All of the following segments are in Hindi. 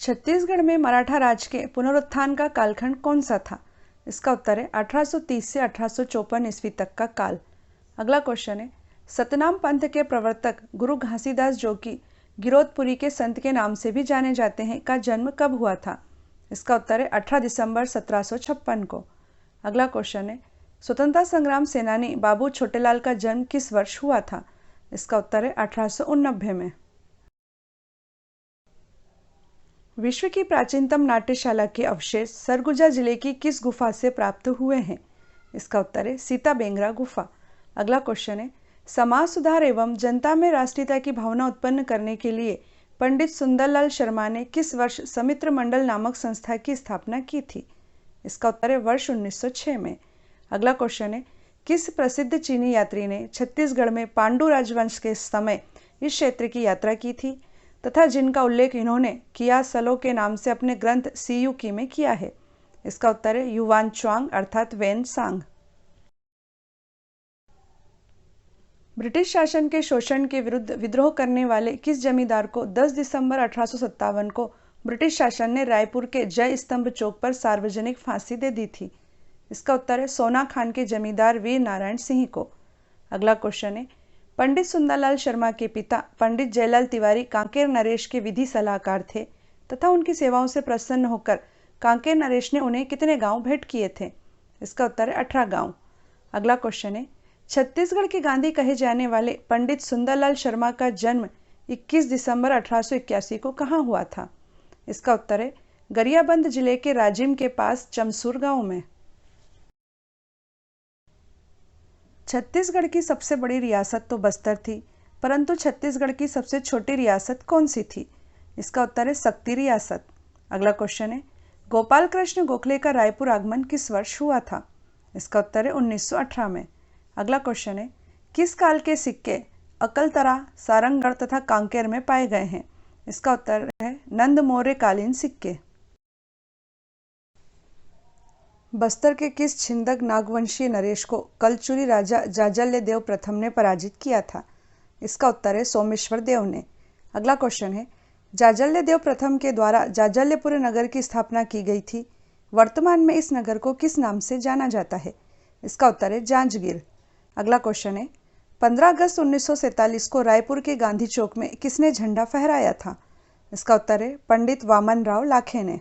छत्तीसगढ़ में मराठा राज के पुनरुत्थान का कालखंड कौन सा था? इसका उत्तर है 1830 से 1854 ईस्वी तक का काल। अगला क्वेश्चन है, सतनाम पंथ के प्रवर्तक गुरु घासीदास, जो कि गिरौदपुरी के संत के नाम से भी जाने जाते हैं, का जन्म कब हुआ था? इसका उत्तर है 18 दिसंबर 1756 को। अगला क्वेश्चन है, स्वतंत्रता संग्राम सेनानी बाबू छोटेलाल का जन्म किस वर्ष हुआ था? इसका उत्तर है 1889 में। विश्व की प्राचीनतम नाट्यशाला के अवशेष सरगुजा जिले की किस गुफा से प्राप्त हुए हैं? इसका उत्तर है सीता बेंगरा गुफा। अगला क्वेश्चन है, समाज सुधार एवं जनता में राष्ट्रीयता की भावना उत्पन्न करने के लिए पंडित सुंदरलाल शर्मा ने किस वर्ष समित्र मंडल नामक संस्था की स्थापना की थी? इसका उत्तर है वर्ष 1906 में। अगला क्वेश्चन है, किस प्रसिद्ध चीनी यात्री ने छत्तीसगढ़ में पांडु राजवंश के समय इस क्षेत्र की यात्रा की थी तथा जिनका उल्लेख इन्होंने किया सलो के नाम से अपने ग्रंथ सीयूकी में किया है? इसका उत्तर है युवान च्वांग अर्थात वेन सांग। ब्रिटिश शासन के शोषण के विरुद्ध विद्रोह करने वाले किस जमींदार को 10 दिसंबर 1857 को ब्रिटिश शासन ने रायपुर के जय स्तंभ चौक पर सार्वजनिक फांसी दे दी थी? इसका उत्तर है सोना खान के जमींदार वीर नारायण सिंह को। अगला क्वेश्चन है, पंडित सुंदरलाल शर्मा के पिता पंडित जयलाल तिवारी कांकेर नरेश के विधि सलाहकार थे तथा उनकी सेवाओं से प्रसन्न होकर कांकेर नरेश ने उन्हें कितने गांव भेंट किए थे? इसका उत्तर है 18 गांव। अगला क्वेश्चन है, छत्तीसगढ़ के गांधी कहे जाने वाले पंडित सुंदरलाल शर्मा का जन्म 21 दिसंबर 1881 को कहाँ हुआ था? इसका उत्तर है गरियाबंद जिले के राजिम के पास चमसूर गांव में। छत्तीसगढ़ की सबसे बड़ी रियासत तो बस्तर थी, परंतु छत्तीसगढ़ की सबसे छोटी रियासत कौन सी थी? इसका उत्तर है सक्ती रियासत। अगला क्वेश्चन है, गोपाल कृष्ण गोखले का रायपुर आगमन किस वर्ष हुआ था? इसका उत्तर है 1918 में। अगला क्वेश्चन है, किस काल के सिक्के अकलतरा, सारंगढ़ तथा कांकेर में पाए गए हैं? इसका उत्तर है नंद मौर्य कालीन सिक्के। बस्तर के किस छिंदक नागवंशीय नरेश को कलचुरी राजा जाजल्य देव प्रथम ने पराजित किया था? इसका उत्तर है सोमेश्वर देव ने। अगला क्वेश्चन है, जाजल्य देव प्रथम के द्वारा जाजल्यपुर नगर की स्थापना की गई थी। वर्तमान में इस नगर को किस नाम से जाना जाता है? इसका उत्तर है जांजगीर। अगला क्वेश्चन है, 15 अगस्त 1947 को रायपुर के गांधी चौक में किसने झंडा फहराया था? इसका उत्तर है पंडित वामन राव लाखे ने।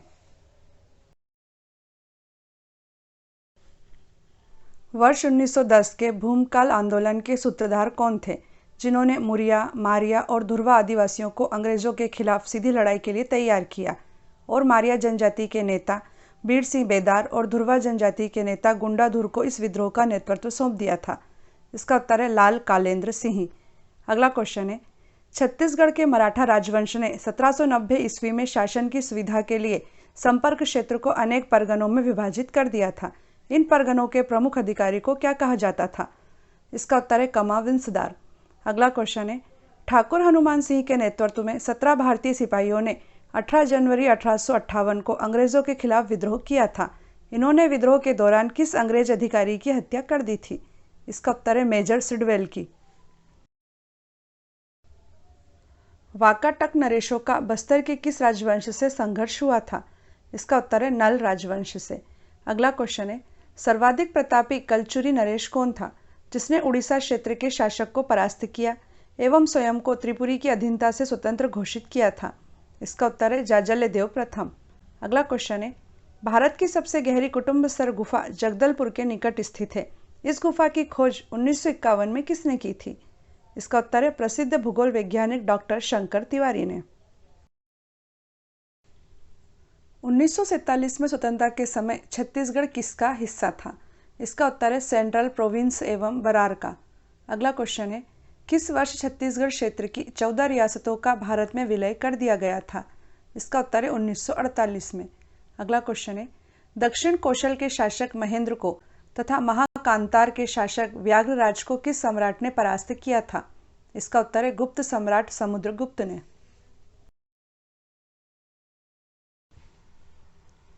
वर्ष 1910 के भूमकाल आंदोलन के सूत्रधार कौन थे, जिन्होंने मुरिया, मारिया और धुरवा आदिवासियों को अंग्रेजों के खिलाफ सीधी लड़ाई के लिए तैयार किया और मारिया जनजाति के नेता बीर सिंह बेदार और धुरवा जनजाति के नेता गुंडाधुर को इस विद्रोह का नेतृत्व सौंप दिया था? इसका उत्तर है लाल कालेंद्र सिंह। अगला क्वेश्चन है, छत्तीसगढ़ के मराठा राजवंश ने 1790 ईस्वी में शासन की सुविधा के लिए संपर्क क्षेत्र को अनेक परगनों में विभाजित कर दिया था। इन परगनों के प्रमुख अधिकारी को क्या कहा जाता था? इसका उत्तर है कमाविंसदार। अगला क्वेश्चन है, ठाकुर हनुमान सिंह के नेतृत्व में 17 भारतीय सिपाहियों ने 18 जनवरी 1858 को अंग्रेजों के खिलाफ विद्रोह किया था। इन्होंने विद्रोह के दौरान किस अंग्रेज अधिकारी की हत्या कर दी थी? इसका उत्तर है मेजर सिडवेल की। वाकाटक नरेशों का बस्तर के किस राजवंश से संघर्ष हुआ था? इसका उत्तर है नल राजवंश से। अगला क्वेश्चन है, सर्वाधिक प्रतापी कलचुरी नरेश कौन था, जिसने उड़ीसा क्षेत्र के शासक को परास्त किया एवं स्वयं को त्रिपुरी की अधीनता से स्वतंत्र घोषित किया था? इसका उत्तर है जाजल्य देव प्रथम। अगला क्वेश्चन है, भारत की सबसे गहरी कुटुंब स्तर गुफा जगदलपुर के निकट स्थित है। इस गुफा की खोज 1951 में किसने की थी? इसका उत्तर है प्रसिद्ध भूगोल वैज्ञानिक डॉक्टर शंकर तिवारी ने। 1947 में स्वतंत्रता के समय छत्तीसगढ़ किसका हिस्सा था? इसका उत्तर है सेंट्रल प्रोविंस एवं बरार का। अगला क्वेश्चन है, किस वर्ष छत्तीसगढ़ क्षेत्र की 14 रियासतों का भारत में विलय कर दिया गया था? इसका उत्तर है 1948 में। अगला क्वेश्चन है, दक्षिण कौशल के शासक महेंद्र को तथा महाकांतार के शासक व्याघ्रराज को किस सम्राट ने परास्त किया था? इसका उत्तर है गुप्त सम्राट समुद्रगुप्त ने।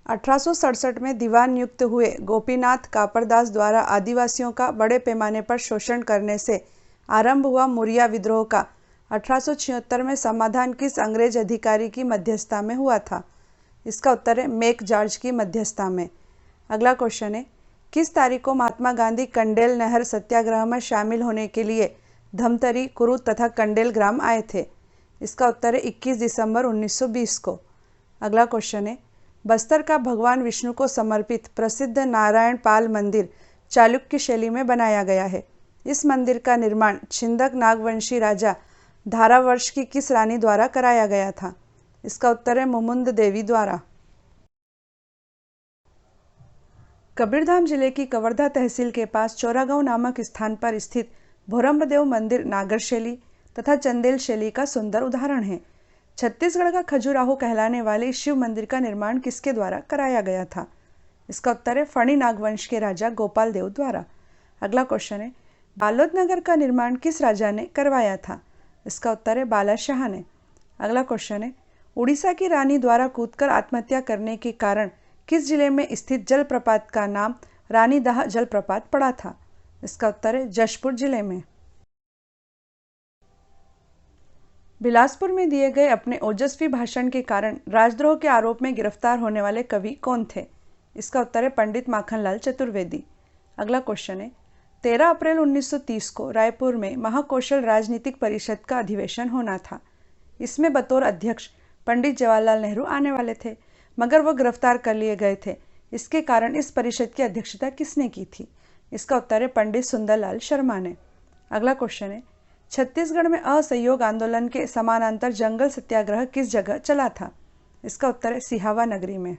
1867 में दीवान नियुक्त हुए गोपीनाथ कापड़दास द्वारा आदिवासियों का बड़े पैमाने पर शोषण करने से आरंभ हुआ मुरिया विद्रोह का 1876 में समाधान किस अंग्रेज अधिकारी की मध्यस्थता में हुआ था? इसका उत्तर है मेक जॉर्ज की मध्यस्थता में। अगला क्वेश्चन है, किस तारीख को महात्मा गांधी कंडेल नहर सत्याग्रह में शामिल होने के लिए धमतरी, कुरुद तथा कंडेल ग्राम आए थे? इसका उत्तर है 21 दिसंबर 1920 को। अगला क्वेश्चन है, बस्तर का भगवान विष्णु को समर्पित प्रसिद्ध नारायण पाल मंदिर चालुक्य शैली में बनाया गया है। इस मंदिर का निर्माण छिंदक नागवंशी राजा धारावर्ष की किस रानी द्वारा कराया गया था? इसका उत्तर है मुमुंद देवी द्वारा। कबीरधाम जिले की कवर्धा तहसील के पास चौरागांव नामक स्थान पर स्थित भोरमदेव मंदिर नागर शैली तथा चंदेल शैली का सुंदर उदाहरण है। छत्तीसगढ़ का खजुराहो कहलाने वाले शिव मंदिर का निर्माण किसके द्वारा कराया गया था? इसका उत्तर है फणी नागवंश के राजा गोपाल देव द्वारा। अगला क्वेश्चन है, बालोद नगर का निर्माण किस राजा ने करवाया था? इसका उत्तर है बालाशाह ने। अगला क्वेश्चन है, उड़ीसा की रानी द्वारा कूदकर आत्महत्या करने के कारण किस जिले में स्थित जलप्रपात का नाम रानीदाह जलप्रपात पड़ा था? इसका उत्तर है जशपुर जिले में। बिलासपुर में दिए गए अपने ओजस्वी भाषण के कारण राजद्रोह के आरोप में गिरफ्तार होने वाले कवि कौन थे? इसका उत्तर है पंडित माखनलाल चतुर्वेदी। अगला क्वेश्चन है, 13 अप्रैल 1930 को रायपुर में महाकौशल राजनीतिक परिषद का अधिवेशन होना था। इसमें बतौर अध्यक्ष पंडित जवाहरलाल नेहरू आने वाले थे, मगर वह गिरफ्तार कर लिए गए थे। इसके कारण इस परिषद की अध्यक्षता किसने की थी? इसका उत्तर है पंडित सुंदरलाल शर्मा ने। अगला क्वेश्चन है, छत्तीसगढ़ में असहयोग आंदोलन के समानांतर जंगल सत्याग्रह किस जगह चला था? इसका उत्तर है सिहावा नगरी में।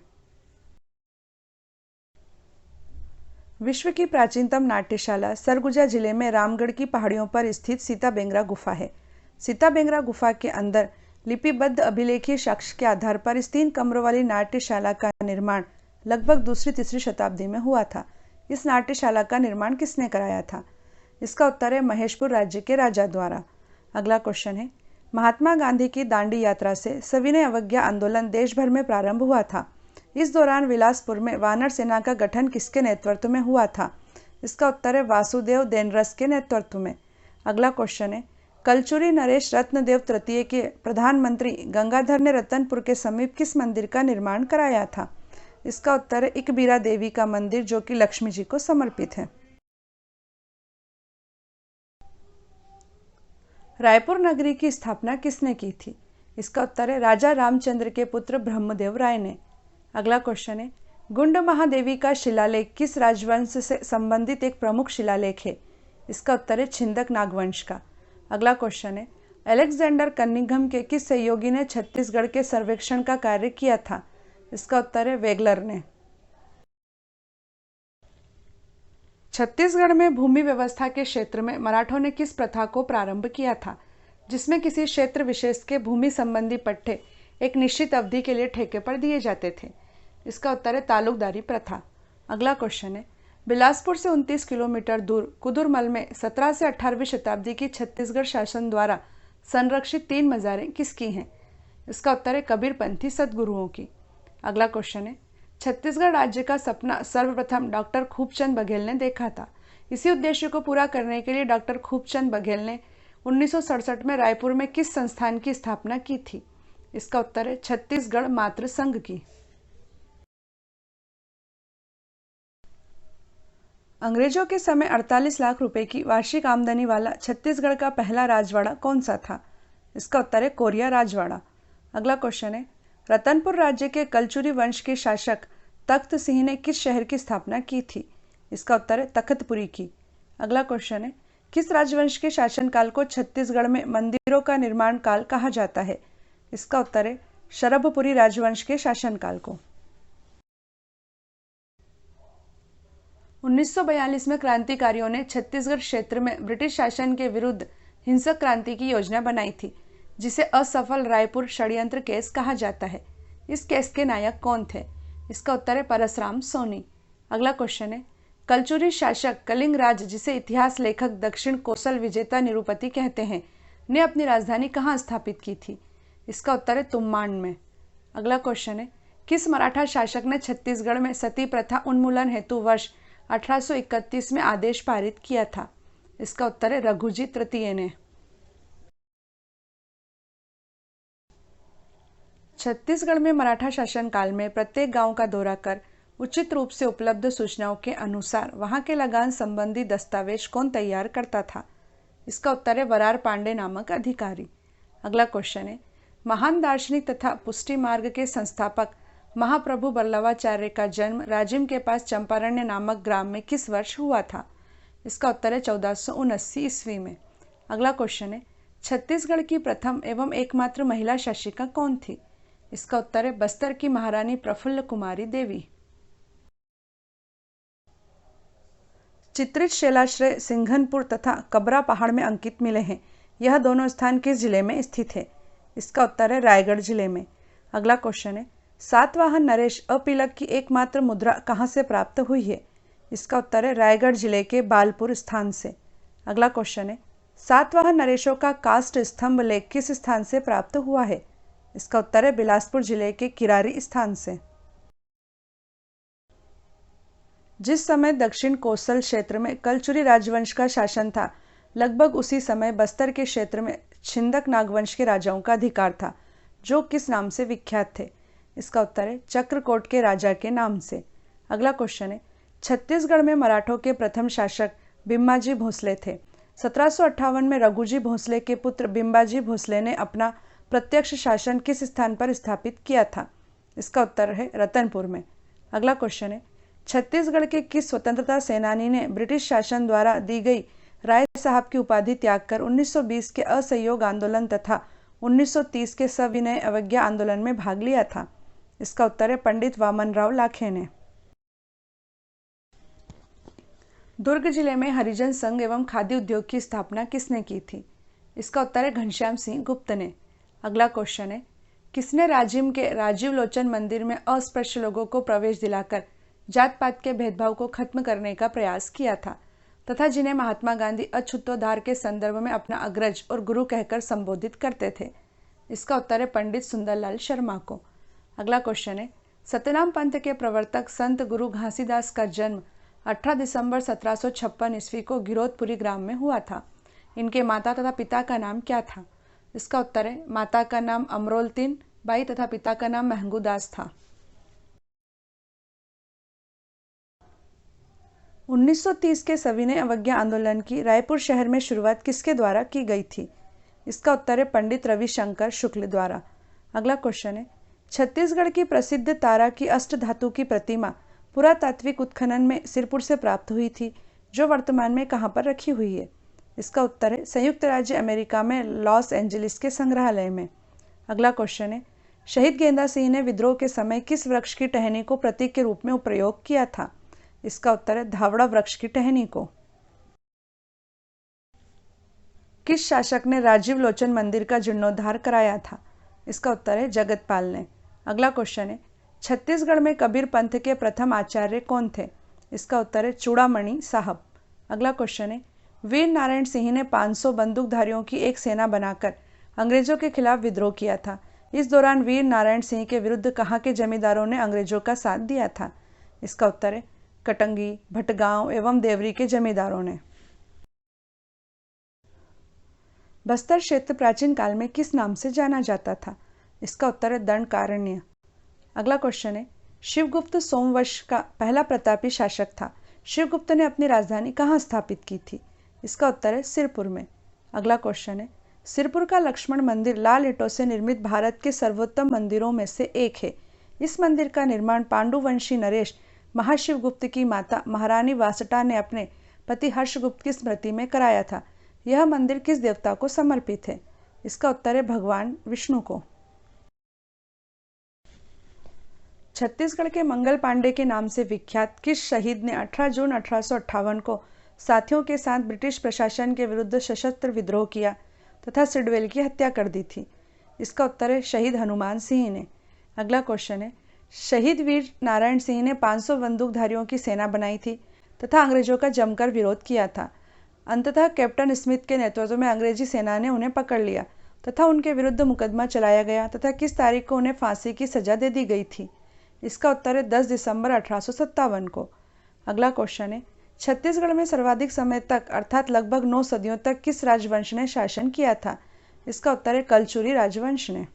विश्व की प्राचीनतम नाट्यशाला सरगुजा जिले में रामगढ़ की पहाड़ियों पर स्थित सीताबेंगरा गुफा है। सीताबेंगरा गुफा के अंदर लिपिबद्ध अभिलेखीय साक्ष्य के आधार पर इस 3 कमरों वाली नाट्यशाला का निर्माण लगभग दूसरी-तीसरी शताब्दी में हुआ था। इस नाट्यशाला का निर्माण किसने कराया था? इसका उत्तर है महेशपुर राज्य के राजा द्वारा। अगला क्वेश्चन है, महात्मा गांधी की दांडी यात्रा से सविनय अवज्ञा आंदोलन देश भर में प्रारंभ हुआ था। इस दौरान बिलासपुर में वानर सेना का गठन किसके नेतृत्व में हुआ था? इसका उत्तर है वासुदेव देनरस के नेतृत्व में। अगला क्वेश्चन है, कलचुरी नरेश रत्नदेव तृतीय के प्रधानमंत्री गंगाधर ने रतनपुर के समीप किस मंदिर का निर्माण कराया था? इसका उत्तर है इकबीरा देवी का मंदिर, जो कि लक्ष्मी जी को समर्पित है। रायपुर नगरी की स्थापना किसने की थी? इसका उत्तर है राजा रामचंद्र के पुत्र ब्रह्मदेव राय ने। अगला क्वेश्चन है, गुंड महादेवी का शिलालेख किस राजवंश से संबंधित एक प्रमुख शिलालेख है? इसका उत्तर है छिंदक नागवंश का। अगला क्वेश्चन है, अलेक्जेंडर कनिंघम के किस सहयोगी ने छत्तीसगढ़ के सर्वेक्षण का कार्य किया था? इसका उत्तर है वेगलर ने। छत्तीसगढ़ में भूमि व्यवस्था के क्षेत्र में मराठों ने किस प्रथा को प्रारंभ किया था, जिसमें किसी क्षेत्र विशेष के भूमि संबंधी पट्टे एक निश्चित अवधि के लिए ठेके पर दिए जाते थे? इसका उत्तर है तालुकदारी प्रथा। अगला क्वेश्चन है, बिलासपुर से 29 किलोमीटर दूर कुदुरमल में 17 से 18वीं शताब्दी की छत्तीसगढ़ शासन द्वारा संरक्षित 3 मज़ारें किसकी हैं? इसका उत्तर है कबीरपंथी सद्गुरुओं की। अगला क्वेश्चन है, छत्तीसगढ़ राज्य का सपना सर्वप्रथम डॉक्टर खूबचंद बघेल ने देखा था। इसी उद्देश्य को पूरा करने के लिए डॉक्टर खूबचंद बघेल ने 1967 में रायपुर में किस संस्थान की स्थापना की थी? इसका उत्तर है छत्तीसगढ़ मातृ संघ की। अंग्रेजों के समय 48 लाख रुपए की वार्षिक आमदनी वाला छत्तीसगढ़ का पहला राजवाड़ा कौन सा था? इसका उत्तर है कोरिया राजवाड़ा। अगला क्वेश्चन है, रतनपुर राज्य के कलचुरी वंश के शासक तख्त सिंह ने किस शहर की स्थापना की थी? इसका उत्तर है तखतपुरी की। अगला क्वेश्चन है, किस राजवंश के शासनकाल को छत्तीसगढ़ में मंदिरों का निर्माण काल कहा जाता है? इसका उत्तर है शरभपुरी राजवंश के शासनकाल को। 1942 में क्रांतिकारियों ने छत्तीसगढ़ क्षेत्र में ब्रिटिश शासन के विरुद्ध हिंसक क्रांति की योजना बनाई थी, जिसे असफल रायपुर षड्यंत्र केस कहा जाता है। इस केस के नायक कौन थे? इसका उत्तर है परसराम सोनी। अगला क्वेश्चन है, कलचुरी शासक कलिंगराज, जिसे इतिहास लेखक दक्षिण कोसल विजेता निरुपति कहते हैं, ने अपनी राजधानी कहाँ स्थापित की थी? इसका उत्तर है तुम्मांड में। अगला क्वेश्चन है, किस मराठा शासक ने छत्तीसगढ़ में सती प्रथा उन्मूलन हेतु वर्ष 1831 में आदेश पारित किया था? इसका उत्तर है रघुजी तृतीय ने। छत्तीसगढ़ में मराठा शासनकाल में प्रत्येक गांव का दौरा कर उचित रूप से उपलब्ध सूचनाओं के अनुसार वहां के लगान संबंधी दस्तावेज कौन तैयार करता था? इसका उत्तर है वरार पांडे नामक अधिकारी। अगला क्वेश्चन है, महान दार्शनिक तथा पुष्टि मार्ग के संस्थापक महाप्रभु बल्लवाचार्य का जन्म राजिम के पास चंपारण्य नामक ग्राम में किस वर्ष हुआ था? इसका उत्तर है 1479 ईस्वी में। अगला क्वेश्चन है, छत्तीसगढ़ की प्रथम एवं एकमात्र महिला शासिका कौन थी? इसका उत्तर है बस्तर की महारानी प्रफुल्ल कुमारी देवी। चित्रित शैलाश्रय सिंघनपुर तथा कबरा पहाड़ में अंकित मिले हैं। यह दोनों स्थान किस जिले में स्थित है? इसका उत्तर है रायगढ़ जिले में। अगला क्वेश्चन है, सातवाहन नरेश अपीलक की एकमात्र मुद्रा कहाँ से प्राप्त हुई है? इसका उत्तर है रायगढ़ जिले के बालपुर स्थान से। अगला क्वेश्चन है, सातवाहन नरेशों का काष्ठ स्तंभ लेख किस स्थान से प्राप्त हुआ है? इसका उत्तर है बिलासपुर जिले के किरारी स्थान से। जिस समय दक्षिण कोसल क्षेत्र में कलचुरी राजवंश का शासन था, लगभग उसी समय बस्तर के क्षेत्र में छिंदक नागवंश के राजाओं का अधिकार था, जो किस नाम से विख्यात थे? इसका उत्तर है चक्रकोट के राजा के नाम से। अगला क्वेश्चन है, छत्तीसगढ़ में मराठों के प्रथम शासक बिम्बाजी भोसले थे। 1758 में रघुजी भोसले के पुत्र बिम्बाजी भोसले ने अपना प्रत्यक्ष शासन किस स्थान पर स्थापित किया था? इसका उत्तर है रतनपुर में। अगला क्वेश्चन है, छत्तीसगढ़ के किस स्वतंत्रता सेनानी ने ब्रिटिश शासन द्वारा दी गई राय साहब की उपाधि त्याग कर 1920 के असहयोग आंदोलन तथा 1930 के सविनय अवज्ञा आंदोलन में भाग लिया था? इसका उत्तर है पंडित वामनराव लाखे ने। दुर्ग जिले में हरिजन संघ एवं खादी उद्योग की स्थापना किसने की थी? इसका उत्तर है घनश्याम सिंह गुप्त ने। अगला क्वेश्चन है, किसने राजिम के राजीव लोचन मंदिर में अस्पृश्य लोगों को प्रवेश दिलाकर जात पात के भेदभाव को खत्म करने का प्रयास किया था तथा जिन्हें महात्मा गांधी अछूतोद्धार के संदर्भ में अपना अग्रज और गुरु कहकर संबोधित करते थे? इसका उत्तर है पंडित सुंदरलाल शर्मा को। अगला क्वेश्चन है, सत्यनाम पंथ के प्रवर्तक संत गुरु घासीदास का जन्म 18 दिसंबर 1756 ईस्वी को गिरोधपुरी ग्राम में हुआ था। इनके माता तथा पिता का नाम क्या था? इसका उत्तर है माता का नाम अमरोलतीन बाई तथा पिता का नाम महंगूदास था। 1930 के सविनय अवज्ञा आंदोलन की रायपुर शहर में शुरुआत किसके द्वारा की गई थी? इसका उत्तर है पंडित रविशंकर शुक्ल द्वारा। अगला क्वेश्चन है, छत्तीसगढ़ की प्रसिद्ध तारा की अष्टधातु की प्रतिमा पुरातात्विक उत्खनन में सिरपुर से प्राप्त हुई थी, जो वर्तमान में कहाँ पर रखी हुई है? इसका उत्तर है संयुक्त राज्य अमेरिका में लॉस एंजलिस के संग्रहालय में। अगला क्वेश्चन है, शहीद गेंदा सिंह ने विद्रोह के समय किस वृक्ष की टहनी को प्रतीक के रूप में प्रयोग किया था? इसका उत्तर है धावड़ा वृक्ष की टहनी को। किस शासक ने राजीव लोचन मंदिर का जीर्णोद्धार कराया था? इसका उत्तर है जगतपाल ने। अगला क्वेश्चन है, छत्तीसगढ़ में कबीर पंथ के प्रथम आचार्य कौन थे? इसका उत्तर है चूड़ामणि साहब। अगला क्वेश्चन है, वीर नारायण सिंह ने 500 बंदूकधारियों की एक सेना बनाकर अंग्रेजों के खिलाफ विद्रोह किया था। इस दौरान वीर नारायण सिंह के विरुद्ध कहाँ के जमींदारों ने अंग्रेजों का साथ दिया था? इसका उत्तर है कटंगी, भटगांव एवं देवरी के जमींदारों ने। बस्तर क्षेत्र प्राचीन काल में किस नाम से जाना जाता था? इसका उत्तर है दंडकारण्य। अगला क्वेश्चन है, शिवगुप्त सोमवंश का पहला प्रतापी शासक था। शिवगुप्त ने अपनी राजधानी कहाँ स्थापित की थी? इसका उत्तर है सिरपुर में। अगला क्वेश्चन है, सिरपुर का लक्ष्मण मंदिर लाल ईंटों से निर्मित भारत के सर्वोत्तम मंदिरों में से एक है। इस मंदिर का निर्माण पांडुवंशी नरेश महाशिवगुप्त की माता महारानी वासटा ने अपने पति हर्षगुप्त की स्मृति में कराया था। यह मंदिर किस देवता को समर्पित है? इसका उत्तर है भगवान विष्णु को। छत्तीसगढ़ के मंगल पांडे के नाम से विख्यात किस शहीद ने 18 जून 1858 को साथियों के साथ ब्रिटिश प्रशासन के विरुद्ध सशस्त्र विद्रोह किया तथा सिडवेल की हत्या कर दी थी? इसका उत्तर है शहीद हनुमान सिंह ने। अगला क्वेश्चन है, शहीद वीर नारायण सिंह ने 500 बंदूकधारियों की सेना बनाई थी तथा अंग्रेजों का जमकर विरोध किया था। अंततः कैप्टन स्मिथ के नेतृत्व में अंग्रेजी सेना ने उन्हें पकड़ लिया तथा उनके विरुद्ध मुकदमा चलाया गया तथा किस तारीख को उन्हें फांसी की सजा दे दी गई थी? इसका उत्तर है 10 दिसंबर 1857 को। अगला क्वेश्चन है, छत्तीसगढ़ में सर्वाधिक समय तक अर्थात लगभग 9 सदियों तक किस राजवंश ने शासन किया था? इसका उत्तर है कलचुरी राजवंश ने।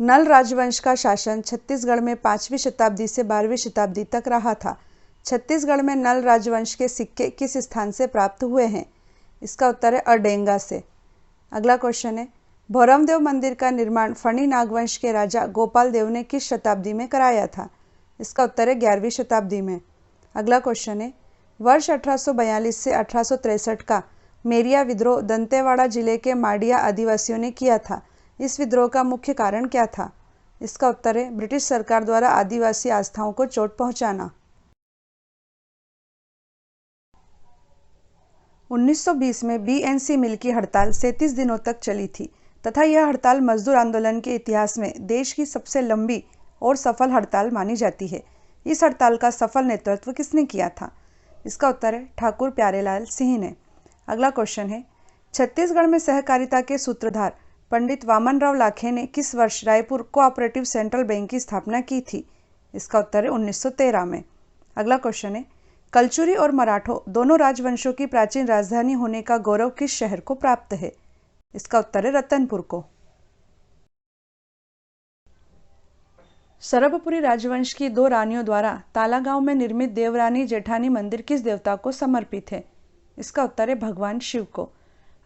नल राजवंश का शासन छत्तीसगढ़ में 5वीं शताब्दी से 12वीं शताब्दी तक रहा था। छत्तीसगढ़ में नल राजवंश के सिक्के किस स्थान से प्राप्त हुए हैं? इसका उत्तर है अडेंगा से। अगला क्वेश्चन है, भौरमदेव मंदिर का निर्माण फणी नागवंश के राजा गोपाल देव ने किस शताब्दी में कराया था? इसका उत्तर है 11वीं शताब्दी में। अगला क्वेश्चन है, वर्ष 1842 से 1863 का मेरिया विद्रोह दंतेवाड़ा जिले के माडिया आदिवासियों ने किया था। इस विद्रोह का मुख्य कारण क्या था? इसका उत्तर है ब्रिटिश सरकार द्वारा आदिवासी आस्थाओं को चोट पहुंचाना। 1920 में बीएनसी मिल की हड़ताल 37 दिनों तक चली थी तथा यह हड़ताल मजदूर आंदोलन के इतिहास में देश की सबसे लंबी और सफल हड़ताल मानी जाती है। इस हड़ताल का सफल नेतृत्व किसने किया था? इसका उत्तर है ठाकुर प्यारेलाल सिंह ने। अगला क्वेश्चन है, छत्तीसगढ़ में सहकारिता के सूत्रधार पंडित वामनराव लाखे ने किस वर्ष रायपुर कोऑपरेटिव सेंट्रल बैंक की स्थापना की थी? इसका उत्तर है 1913 में। अगला क्वेश्चन है, कलचुरी और मराठों दोनों राजवंशों की प्राचीन राजधानी होने का गौरव किस शहर को प्राप्त है? इसका उत्तर है रतनपुर को। सरभपुरी राजवंश की 2 रानियों द्वारा तालागांव में निर्मित देवरानी जेठानी मंदिर किस देवता को समर्पित है? इसका उत्तर है भगवान शिव को।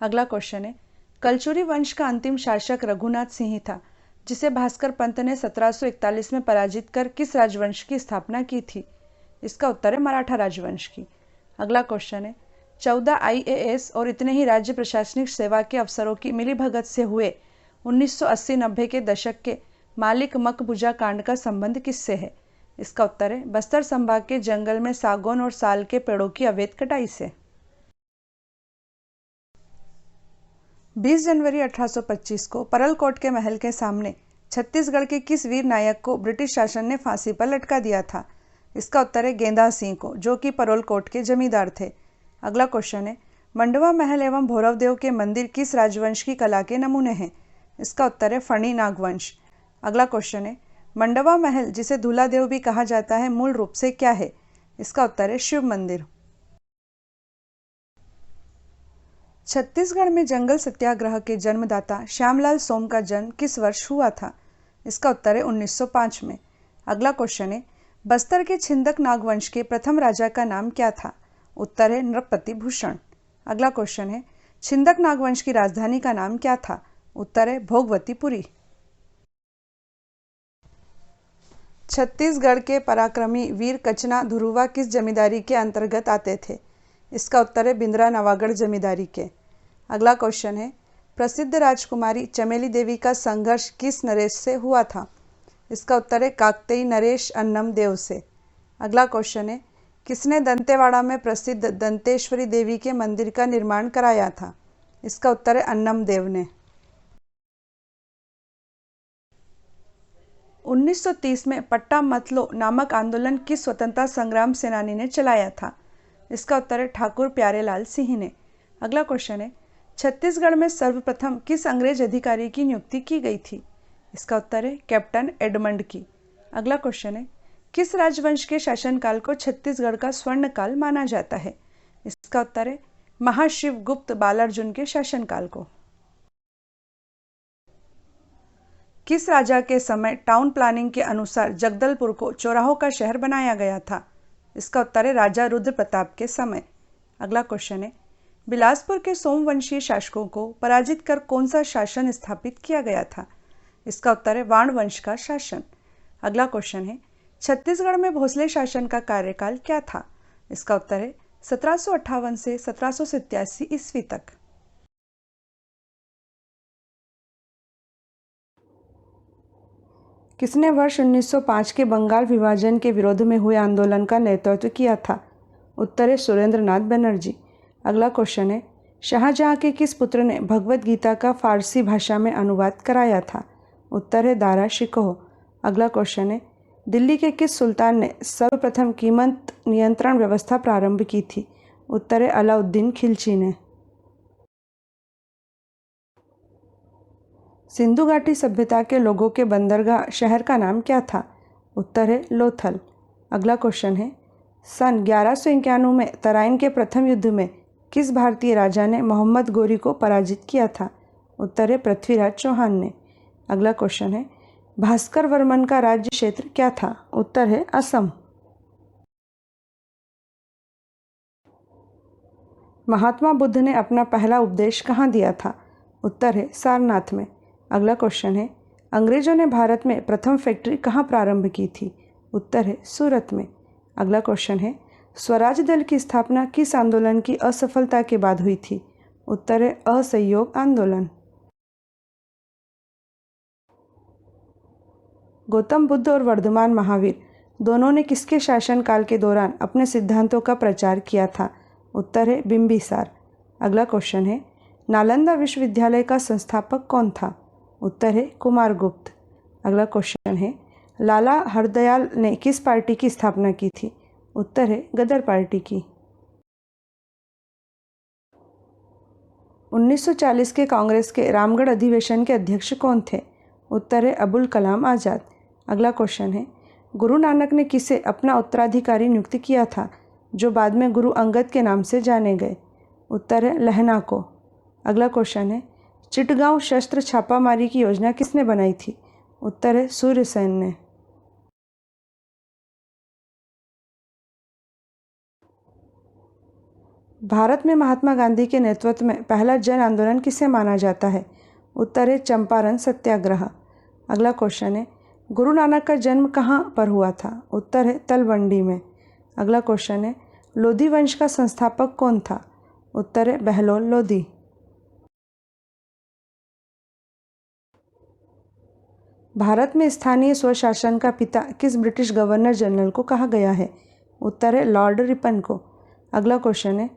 अगला क्वेश्चन है, कलचुरी वंश का अंतिम शासक रघुनाथ सिंह था जिसे भास्कर पंत ने 1741 में पराजित कर किस राजवंश की स्थापना की थी? इसका उत्तर है मराठा राजवंश की। अगला क्वेश्चन है, 14 आईएएस और इतने ही राज्य प्रशासनिक सेवा के अफसरों की मिलीभगत से हुए 1980-90 के दशक के मालिक मकबूजा कांड का संबंध किससे है? इसका उत्तर है बस्तर संभाग के जंगल में सागौन और साल के पेड़ों की अवैध कटाई से। 20 जनवरी 1825 को परलकोट के महल के सामने छत्तीसगढ़ के किस वीर नायक को ब्रिटिश शासन ने फांसी पर लटका दिया था? इसका उत्तर है गेंदा सिंह को, जो कि परलकोट के जमींदार थे। अगला क्वेश्चन है, मंडवा महल एवं भौरवदेव के मंदिर किस राजवंश की कला के नमूने हैं? इसका उत्तर है फणी नागवंश। अगला क्वेश्चन है, मंडवा महल जिसे धूलादेव भी कहा जाता है मूल रूप से क्या है? इसका उत्तर है शिव मंदिर। छत्तीसगढ़ में जंगल सत्याग्रह के जन्मदाता श्यामलाल सोम का जन्म किस वर्ष हुआ था? इसका उत्तर है 1905 में। अगला क्वेश्चन है, बस्तर के छिंदक नागवंश के प्रथम राजा का नाम क्या था? उत्तर है नृपति भूषण। अगला क्वेश्चन है, छिंदक नागवंश की राजधानी का नाम क्या था? उत्तर है भोगवतीपुरी। छत्तीसगढ़ के पराक्रमी वीर कचना धुरुवा किस जमींदारी के अंतर्गत आते थे? इसका उत्तर है बिंद्रा नवागढ़ जमींदारी के। अगला क्वेश्चन है, प्रसिद्ध राजकुमारी चमेली देवी का संघर्ष किस नरेश से हुआ था? इसका उत्तर है काकतीय नरेश अन्नम देव से। अगला क्वेश्चन है, किसने दंतेवाड़ा में प्रसिद्ध दंतेश्वरी देवी के मंदिर का निर्माण कराया था? इसका उत्तर है अन्नम देव ने। 1930 में पट्टा मत लो नामक आंदोलन किस स्वतंत्रता संग्राम सेनानी ने चलाया था? इसका उत्तर है ठाकुर प्यारेलाल सिंह ने। अगला क्वेश्चन है, छत्तीसगढ़ में सर्वप्रथम किस अंग्रेज अधिकारी की नियुक्ति की गई थी? इसका उत्तर है कैप्टन एडमंड की। अगला क्वेश्चन है, किस राजवंश के शासनकाल को छत्तीसगढ़ का स्वर्णकाल माना जाता है? इसका उत्तर है महाशिव गुप्त बालार्जुन के शासनकाल को। किस राजा के समय टाउन प्लानिंग के अनुसार जगदलपुर को चौराहों का शहर बनाया गया था? इसका उत्तर है राजा रुद्र प्रताप के समय। अगला क्वेश्चन है, बिलासपुर के सोमवंशीय शासकों को पराजित कर कौन सा शासन स्थापित किया गया था? इसका उत्तर है वाण वंश का शासन। अगला क्वेश्चन है, छत्तीसगढ़ में भोसले शासन का कार्यकाल क्या था? इसका उत्तर है 1758 से 1787 ईस्वी तक। किसने वर्ष 1905 के बंगाल विभाजन के विरोध में हुए आंदोलन का नेतृत्व किया था? उत्तर है सुरेंद्रनाथ बनर्जी। अगला क्वेश्चन है, शाहजहां के किस पुत्र ने भगवद गीता का फारसी भाषा में अनुवाद कराया था? उत्तर है दारा शिकोह। अगला क्वेश्चन है, दिल्ली के किस सुल्तान ने सर्वप्रथम कीमत नियंत्रण व्यवस्था प्रारंभ की थी? उत्तर है अलाउद्दीन खिलजी ने। सिंधु घाटी सभ्यता के लोगों के बंदरगाह शहर का नाम क्या था? उत्तर है लोथल। अगला क्वेश्चन है, सन 1191 में तराइन के प्रथम युद्ध में किस भारतीय राजा ने मोहम्मद गोरी को पराजित किया था? उत्तर है पृथ्वीराज चौहान ने। अगला क्वेश्चन है, भास्कर वर्मन का राज्य क्षेत्र क्या था? उत्तर है असम। महात्मा बुद्ध ने अपना पहला उपदेश कहाँ दिया था? उत्तर है सारनाथ में। अगला क्वेश्चन है, अंग्रेजों ने भारत में प्रथम फैक्ट्री कहाँ प्रारंभ की थी? उत्तर है सूरत में। अगला क्वेश्चन है, स्वराज दल की स्थापना किस आंदोलन की असफलता के बाद हुई थी? उत्तर है असहयोग आंदोलन। गौतम बुद्ध और वर्धमान महावीर दोनों ने किसके शासनकाल के दौरान अपने सिद्धांतों का प्रचार किया था? उत्तर है बिंबिसार। अगला क्वेश्चन है, नालंदा विश्वविद्यालय का संस्थापक कौन था? उत्तर है कुमारगुप्त। अगला क्वेश्चन है, लाला हरदयाल ने किस पार्टी की स्थापना की थी? उत्तर है गदर पार्टी की। 1940 के कांग्रेस के रामगढ़ अधिवेशन के अध्यक्ष कौन थे? उत्तर है अबुल कलाम आज़ाद। अगला क्वेश्चन है, गुरु नानक ने किसे अपना उत्तराधिकारी नियुक्त किया था जो बाद में गुरु अंगद के नाम से जाने गए? उत्तर है लहना को। अगला क्वेश्चन है, चिटगांव शस्त्र छापामारी की योजना किसने बनाई थी? उत्तर है सूर्यसेन ने। भारत में महात्मा गांधी के नेतृत्व में पहला जन आंदोलन किसे माना जाता है? उत्तर है चंपारण सत्याग्रह। अगला क्वेश्चन है, गुरु नानक का जन्म कहाँ पर हुआ था? उत्तर है तलवंडी में। अगला क्वेश्चन है, लोधी वंश का संस्थापक कौन था? उत्तर है बहलोल लोधी। भारत में स्थानीय स्वशासन का पिता किस ब्रिटिश गवर्नर जनरल को कहा गया है? उत्तर है लॉर्ड रिपन को। अगला क्वेश्चन है,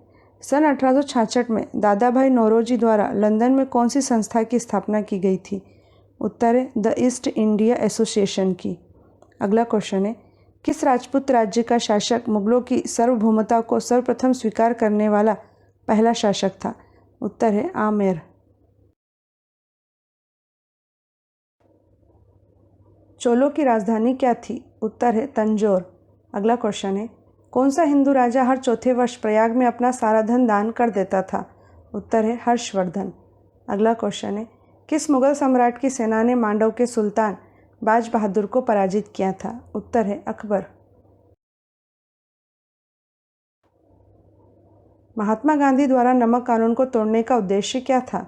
सन 1866 में दादा भाई नौरोजी द्वारा लंदन में कौन सी संस्था की स्थापना की गई थी? उत्तर है द ईस्ट इंडिया एसोसिएशन की। अगला क्वेश्चन है, किस राजपूत राज्य का शासक मुगलों की सार्वभौमता को सर्वप्रथम स्वीकार करने वाला पहला शासक था? उत्तर है आमेर। चोलों की राजधानी क्या थी? उत्तर है तंजौर। अगला क्वेश्चन है, कौन सा हिंदू राजा हर चौथे वर्ष प्रयाग में अपना सारा धन दान कर देता था? उत्तर है हर्षवर्धन। अगला क्वेश्चन है, किस मुगल सम्राट की सेना ने मांडव के सुल्तान बाज बहादुर को पराजित किया था? उत्तर है अकबर। महात्मा गांधी द्वारा नमक कानून को तोड़ने का उद्देश्य क्या था?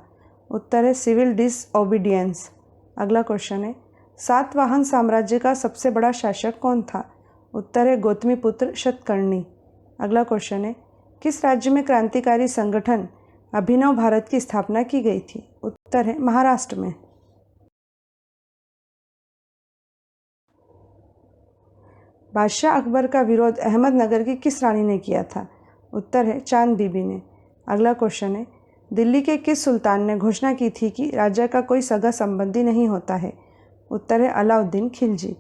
उत्तर है सिविल डिसओबीडियंस। अगला क्वेश्चन है, सातवाहन साम्राज्य का सबसे बड़ा शासक कौन था? उत्तर है गौतमीपुत्र शतकर्णी। अगला क्वेश्चन है, किस राज्य में क्रांतिकारी संगठन अभिनव भारत की स्थापना की गई थी? उत्तर है महाराष्ट्र में। बादशाह अकबर का विरोध अहमदनगर की किस रानी ने किया था? उत्तर है चांद बीबी ने। अगला क्वेश्चन है, दिल्ली के किस सुल्तान ने घोषणा की थी कि राजा का कोई सगा संबंधी नहीं होता है? उत्तर है अलाउद्दीन खिलजी।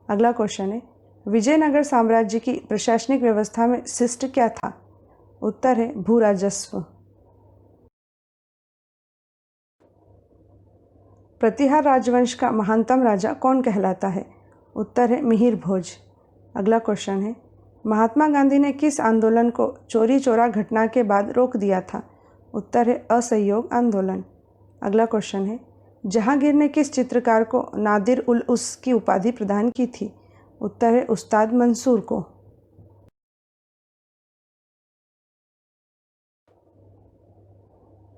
अगला क्वेश्चन है, विजयनगर साम्राज्य की प्रशासनिक व्यवस्था में शिष्ट क्या था? उत्तर है भू राजस्व। प्रतिहार राजवंश का महानतम राजा कौन कहलाता है? उत्तर है मिहिर भोज। अगला क्वेश्चन है, महात्मा गांधी ने किस आंदोलन को चोरी चोरा घटना के बाद रोक दिया था? उत्तर है असहयोग आंदोलन। अगला क्वेश्चन है, जहांगीर ने किस चित्रकार को नादिर उल उस की उपाधि प्रदान की थी? उत्तर है उस्ताद मंसूर को।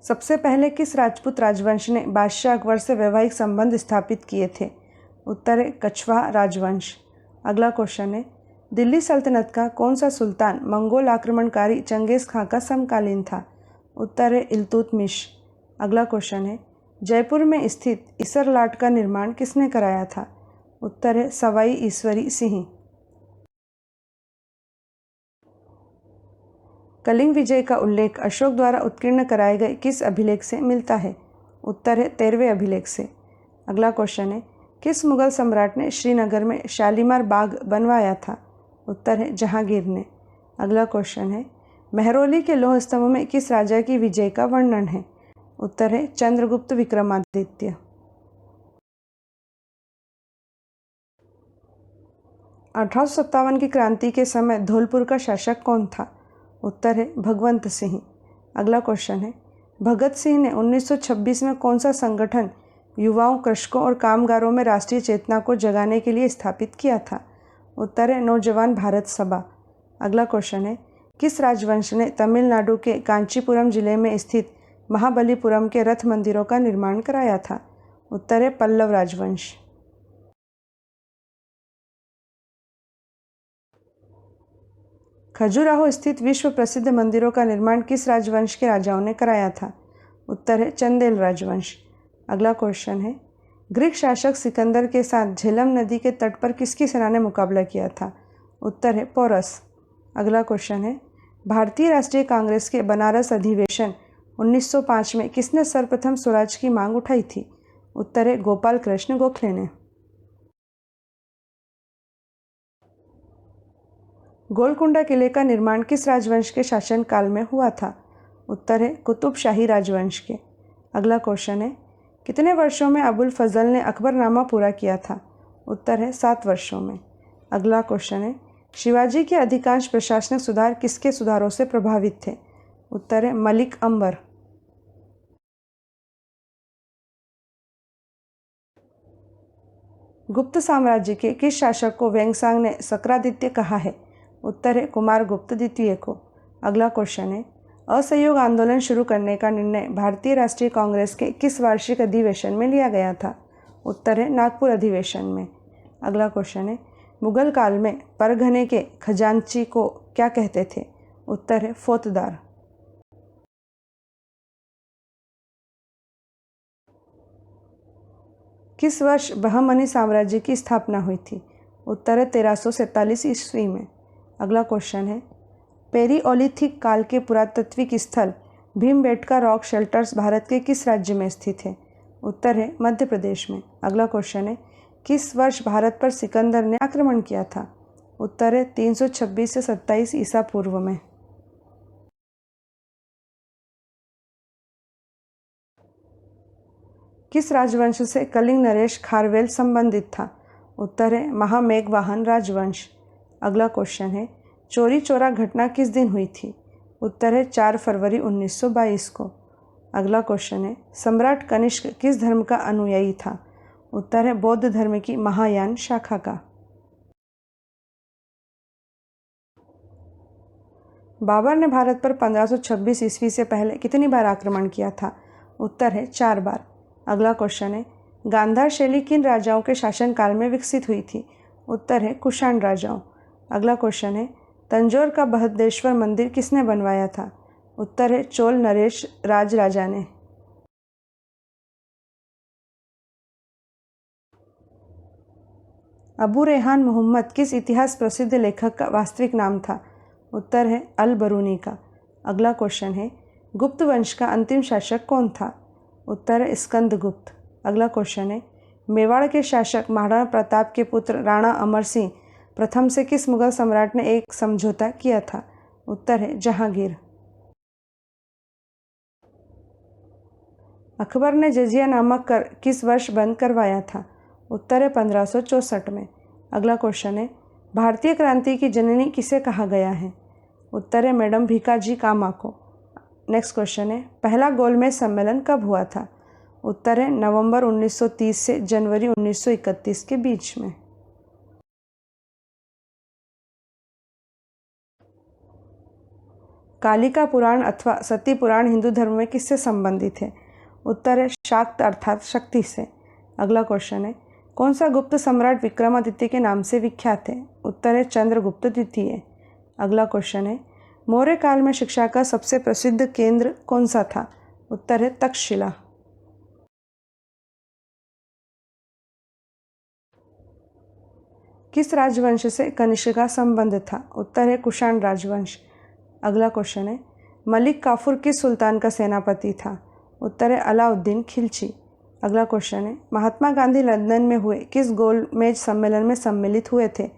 सबसे पहले किस राजपूत राजवंश ने बादशाह अकबर से वैवाहिक संबंध स्थापित किए थे? उत्तर है कछवाहा राजवंश। अगला क्वेश्चन है, दिल्ली सल्तनत का कौन सा सुल्तान मंगोल आक्रमणकारी चंगेज खां का समकालीन था? उत्तर है इल्तुतमिश। अगला क्वेश्चन है, जयपुर में स्थित इसरलाट का निर्माण किसने कराया था? उत्तर है सवाई ईश्वरी सिंह। कलिंग विजय का उल्लेख अशोक द्वारा उत्कीर्ण कराए गए किस अभिलेख से मिलता है? उत्तर है 13वें अभिलेख से। अगला क्वेश्चन है, किस मुगल सम्राट ने श्रीनगर में शालीमार बाग बनवाया था? उत्तर है जहांगीर ने। अगला क्वेश्चन है, मेहरौली के लौह स्तंभ में किस राजा की विजय का वर्णन है? उत्तर है चंद्रगुप्त विक्रमादित्य। 1857 की क्रांति के समय धौलपुर का शासक कौन था? उत्तर है भगवंत सिंह। अगला क्वेश्चन है, भगत सिंह ने 1926 में कौन सा संगठन युवाओं, कृषकों और कामगारों में राष्ट्रीय चेतना को जगाने के लिए स्थापित किया था? उत्तर है नौजवान भारत सभा। अगला क्वेश्चन है, किस राजवंश ने तमिलनाडु के कांचीपुरम जिले में स्थित महाबलीपुरम के रथ मंदिरों का निर्माण कराया था? उत्तर है पल्लव राजवंश। खजुराहो स्थित विश्व प्रसिद्ध मंदिरों का निर्माण किस राजवंश के राजाओं ने कराया था? उत्तर है चंदेल राजवंश। अगला क्वेश्चन है, ग्रीक शासक सिकंदर के साथ झेलम नदी के तट पर किसकी सेना ने मुकाबला किया था? उत्तर है पोरस। अगला क्वेश्चन है, भारतीय राष्ट्रीय कांग्रेस के बनारस अधिवेशन 1905 में किसने सर्वप्रथम स्वराज की मांग उठाई थी? उत्तर है गोपाल कृष्ण गोखले ने। गोलकुंडा किले का निर्माण किस राजवंश के शासनकाल में हुआ था? उत्तर है कुतुब शाही राजवंश के। अगला क्वेश्चन है, कितने वर्षों में अबुल फजल ने अकबरनामा पूरा किया था? उत्तर है 7 वर्षों में। अगला क्वेश्चन है, शिवाजी के अधिकांश प्रशासनिक सुधार किसके सुधारों से प्रभावित थे? उत्तर है मलिक अंबर। गुप्त साम्राज्य के किस शासक को वेंगसांग ने सक्रादित्य कहा है? उत्तर है कुमारगुप्त द्वितीय को। अगला क्वेश्चन है, असहयोग आंदोलन शुरू करने का निर्णय भारतीय राष्ट्रीय कांग्रेस के किस वार्षिक अधिवेशन में लिया गया था? उत्तर है नागपुर अधिवेशन में। अगला क्वेश्चन है, मुगल काल में परगने के खजांची को क्या कहते थे? उत्तर है फौतदार। किस वर्ष बहमनी साम्राज्य की स्थापना हुई थी? उत्तर है 1347 ईस्वी में। अगला क्वेश्चन है, पेरियोलिथिक काल के पुरातात्विक स्थल भीमबेटका रॉक शेल्टर्स भारत के किस राज्य में स्थित है? उत्तर है मध्य प्रदेश में। अगला क्वेश्चन है, किस वर्ष भारत पर सिकंदर ने आक्रमण किया था? उत्तर है 326 से 27 ईसा पूर्व में। किस राजवंश से कलिंग नरेश खारवेल संबंधित था? उत्तर है महामेघवाहन राजवंश। अगला क्वेश्चन है, चोरी चोरा घटना किस दिन हुई थी? उत्तर है 4 फरवरी 1922 को। अगला क्वेश्चन है, सम्राट कनिष्क किस धर्म का अनुयायी था? उत्तर है बौद्ध धर्म की महायान शाखा का। बाबर ने भारत पर 1526 ईस्वी से पहले कितनी बार आक्रमण किया था? उत्तर है 4 बार। अगला क्वेश्चन है, गांधार शैली किन राजाओं के शासनकाल में विकसित हुई थी? उत्तर है कुषाण राजाओं। अगला क्वेश्चन है, तंजौर का बृहदेश्वर मंदिर किसने बनवाया था? उत्तर है चोल नरेश राज राजा ने। अबू रेहान मोहम्मद किस इतिहास प्रसिद्ध लेखक का वास्तविक नाम था? उत्तर है अल बरूनी का। अगला क्वेश्चन है, गुप्त वंश का अंतिम शासक कौन था? उत्तर है स्कंदगुप्त। अगला क्वेश्चन है, मेवाड़ के शासक महाराणा प्रताप के पुत्र राणा अमर सिंह प्रथम से किस मुगल सम्राट ने एक समझौता किया था? उत्तर है जहांगीर। अकबर ने जजिया नामक कर किस वर्ष बंद करवाया था? उत्तर है 1564 में। अगला क्वेश्चन है, भारतीय क्रांति की जननी किसे कहा गया है? उत्तर है मैडम भीकाजी कामा को। नेक्स्ट क्वेश्चन है, पहला गोलमेज सम्मेलन कब हुआ था? उत्तर है नवंबर 1930 से जनवरी 1931 के बीच में। कालिका पुराण अथवा सती पुराण हिंदू धर्म में किससे संबंधित है? उत्तर है शाक्त अर्थात शक्ति से। अगला क्वेश्चन है, कौन सा गुप्त सम्राट विक्रमादित्य के नाम से विख्यात है? उत्तर है चंद्रगुप्त द्वितीय। अगला क्वेश्चन है, मौर्य काल में शिक्षा का सबसे प्रसिद्ध केंद्र कौन सा था? उत्तर है तक्षशिला। किस राजवंश से कनिष्क का संबंध था? उत्तर है कुषाण राजवंश। अगला क्वेश्चन है, मलिक काफूर किस सुल्तान का सेनापति था? उत्तर है अलाउद्दीन खिलजी। अगला क्वेश्चन है, महात्मा गांधी लंदन में हुए किस गोलमेज सम्मेलन में सम्मिलित हुए थे?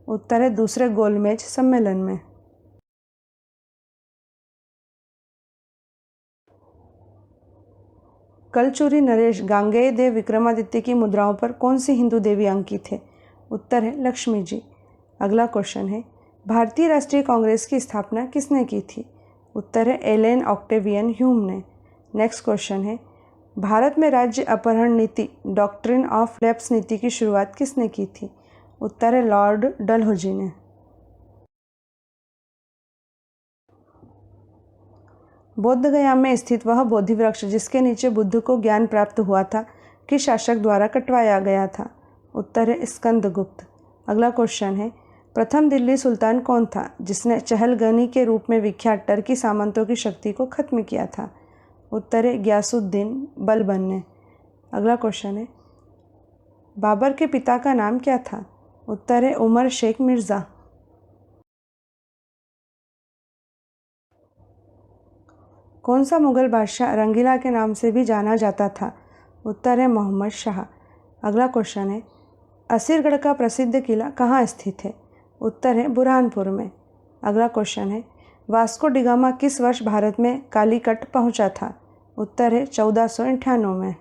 उत्तर है दूसरे गोलमेज सम्मेलन में। कलचूरी नरेश गांगेय देव विक्रमादित्य की मुद्राओं पर कौन सी हिंदू देवी अंकित है? उत्तर है लक्ष्मी जी। अगला क्वेश्चन है, भारतीय राष्ट्रीय कांग्रेस की स्थापना किसने की थी? उत्तर है एलेन ऑक्टेवियन ह्यूम ने। नेक्स्ट क्वेश्चन है, भारत में राज्य अपहरण नीति डॉक्ट्रिन ऑफ लैप्स नीति की शुरुआत किसने की थी? उत्तर है लॉर्ड डलहौजी ने। बोध गया में स्थित वह बोधि वृक्ष जिसके नीचे बुद्ध को ज्ञान प्राप्त हुआ था किस शासक द्वारा कटवाया गया था? उत्तर है स्कंदगुप्त। अगला क्वेश्चन है, प्रथम दिल्ली सुल्तान कौन था जिसने चहलगनी के रूप में विख्यात टर्की सामंतों की शक्ति को खत्म किया था? उत्तर है ग्यासुद्दीन बलबन ने। अगला क्वेश्चन है, बाबर के पिता का नाम क्या था? उत्तर है उमर शेख मिर्ज़ा। कौन सा मुगल बादशाह रंगीला के नाम से भी जाना जाता था? उत्तर है मोहम्मद शाह। अगला क्वेश्चन है, असीरगढ़ का प्रसिद्ध किला कहाँ स्थित है? उत्तर है बुरहानपुर में। अगला क्वेश्चन है, वास्को डिगामा किस वर्ष भारत में कालीकट पहुंचा था? उत्तर है 1498 में।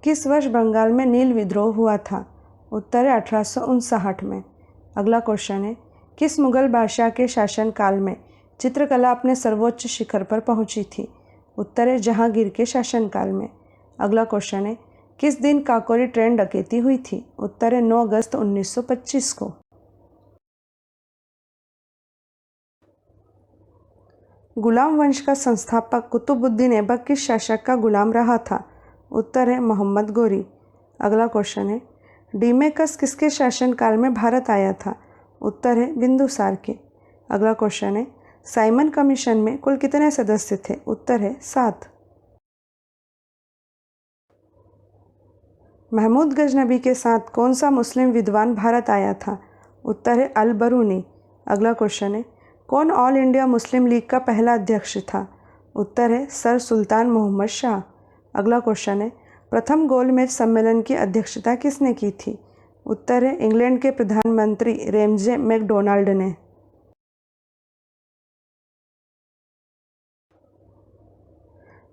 किस वर्ष बंगाल में नील विद्रोह हुआ था? उत्तर है 1859 में। अगला क्वेश्चन है, किस मुगल बादशाह के शासनकाल में चित्रकला अपने सर्वोच्च शिखर पर पहुंची थी? उत्तर है जहांगीर के शासनकाल में। अगला क्वेश्चन है, किस दिन काकोरी ट्रेन डकैती हुई थी? उत्तर है 9 अगस्त 1925 को। गुलाम वंश का संस्थापक कुतुबुद्दीन ऐबक किस शासक का गुलाम रहा था? उत्तर है मोहम्मद गोरी। अगला क्वेश्चन है, डीमेकस किसके शासनकाल में भारत आया था? उत्तर है बिंदुसार के। अगला क्वेश्चन है, साइमन कमीशन में कुल कितने सदस्य थे? उत्तर है 7। महमूद गजनबी के साथ कौन सा मुस्लिम विद्वान भारत आया था? उत्तर है अल बरूनी। अगला क्वेश्चन है, कौन ऑल इंडिया मुस्लिम लीग का पहला अध्यक्ष था? उत्तर है सर सुल्तान मोहम्मद शाह। अगला क्वेश्चन है, प्रथम गोलमेज सम्मेलन की अध्यक्षता किसने की थी? उत्तर है इंग्लैंड के प्रधानमंत्री रेमजे मैकडोनाल्ड ने।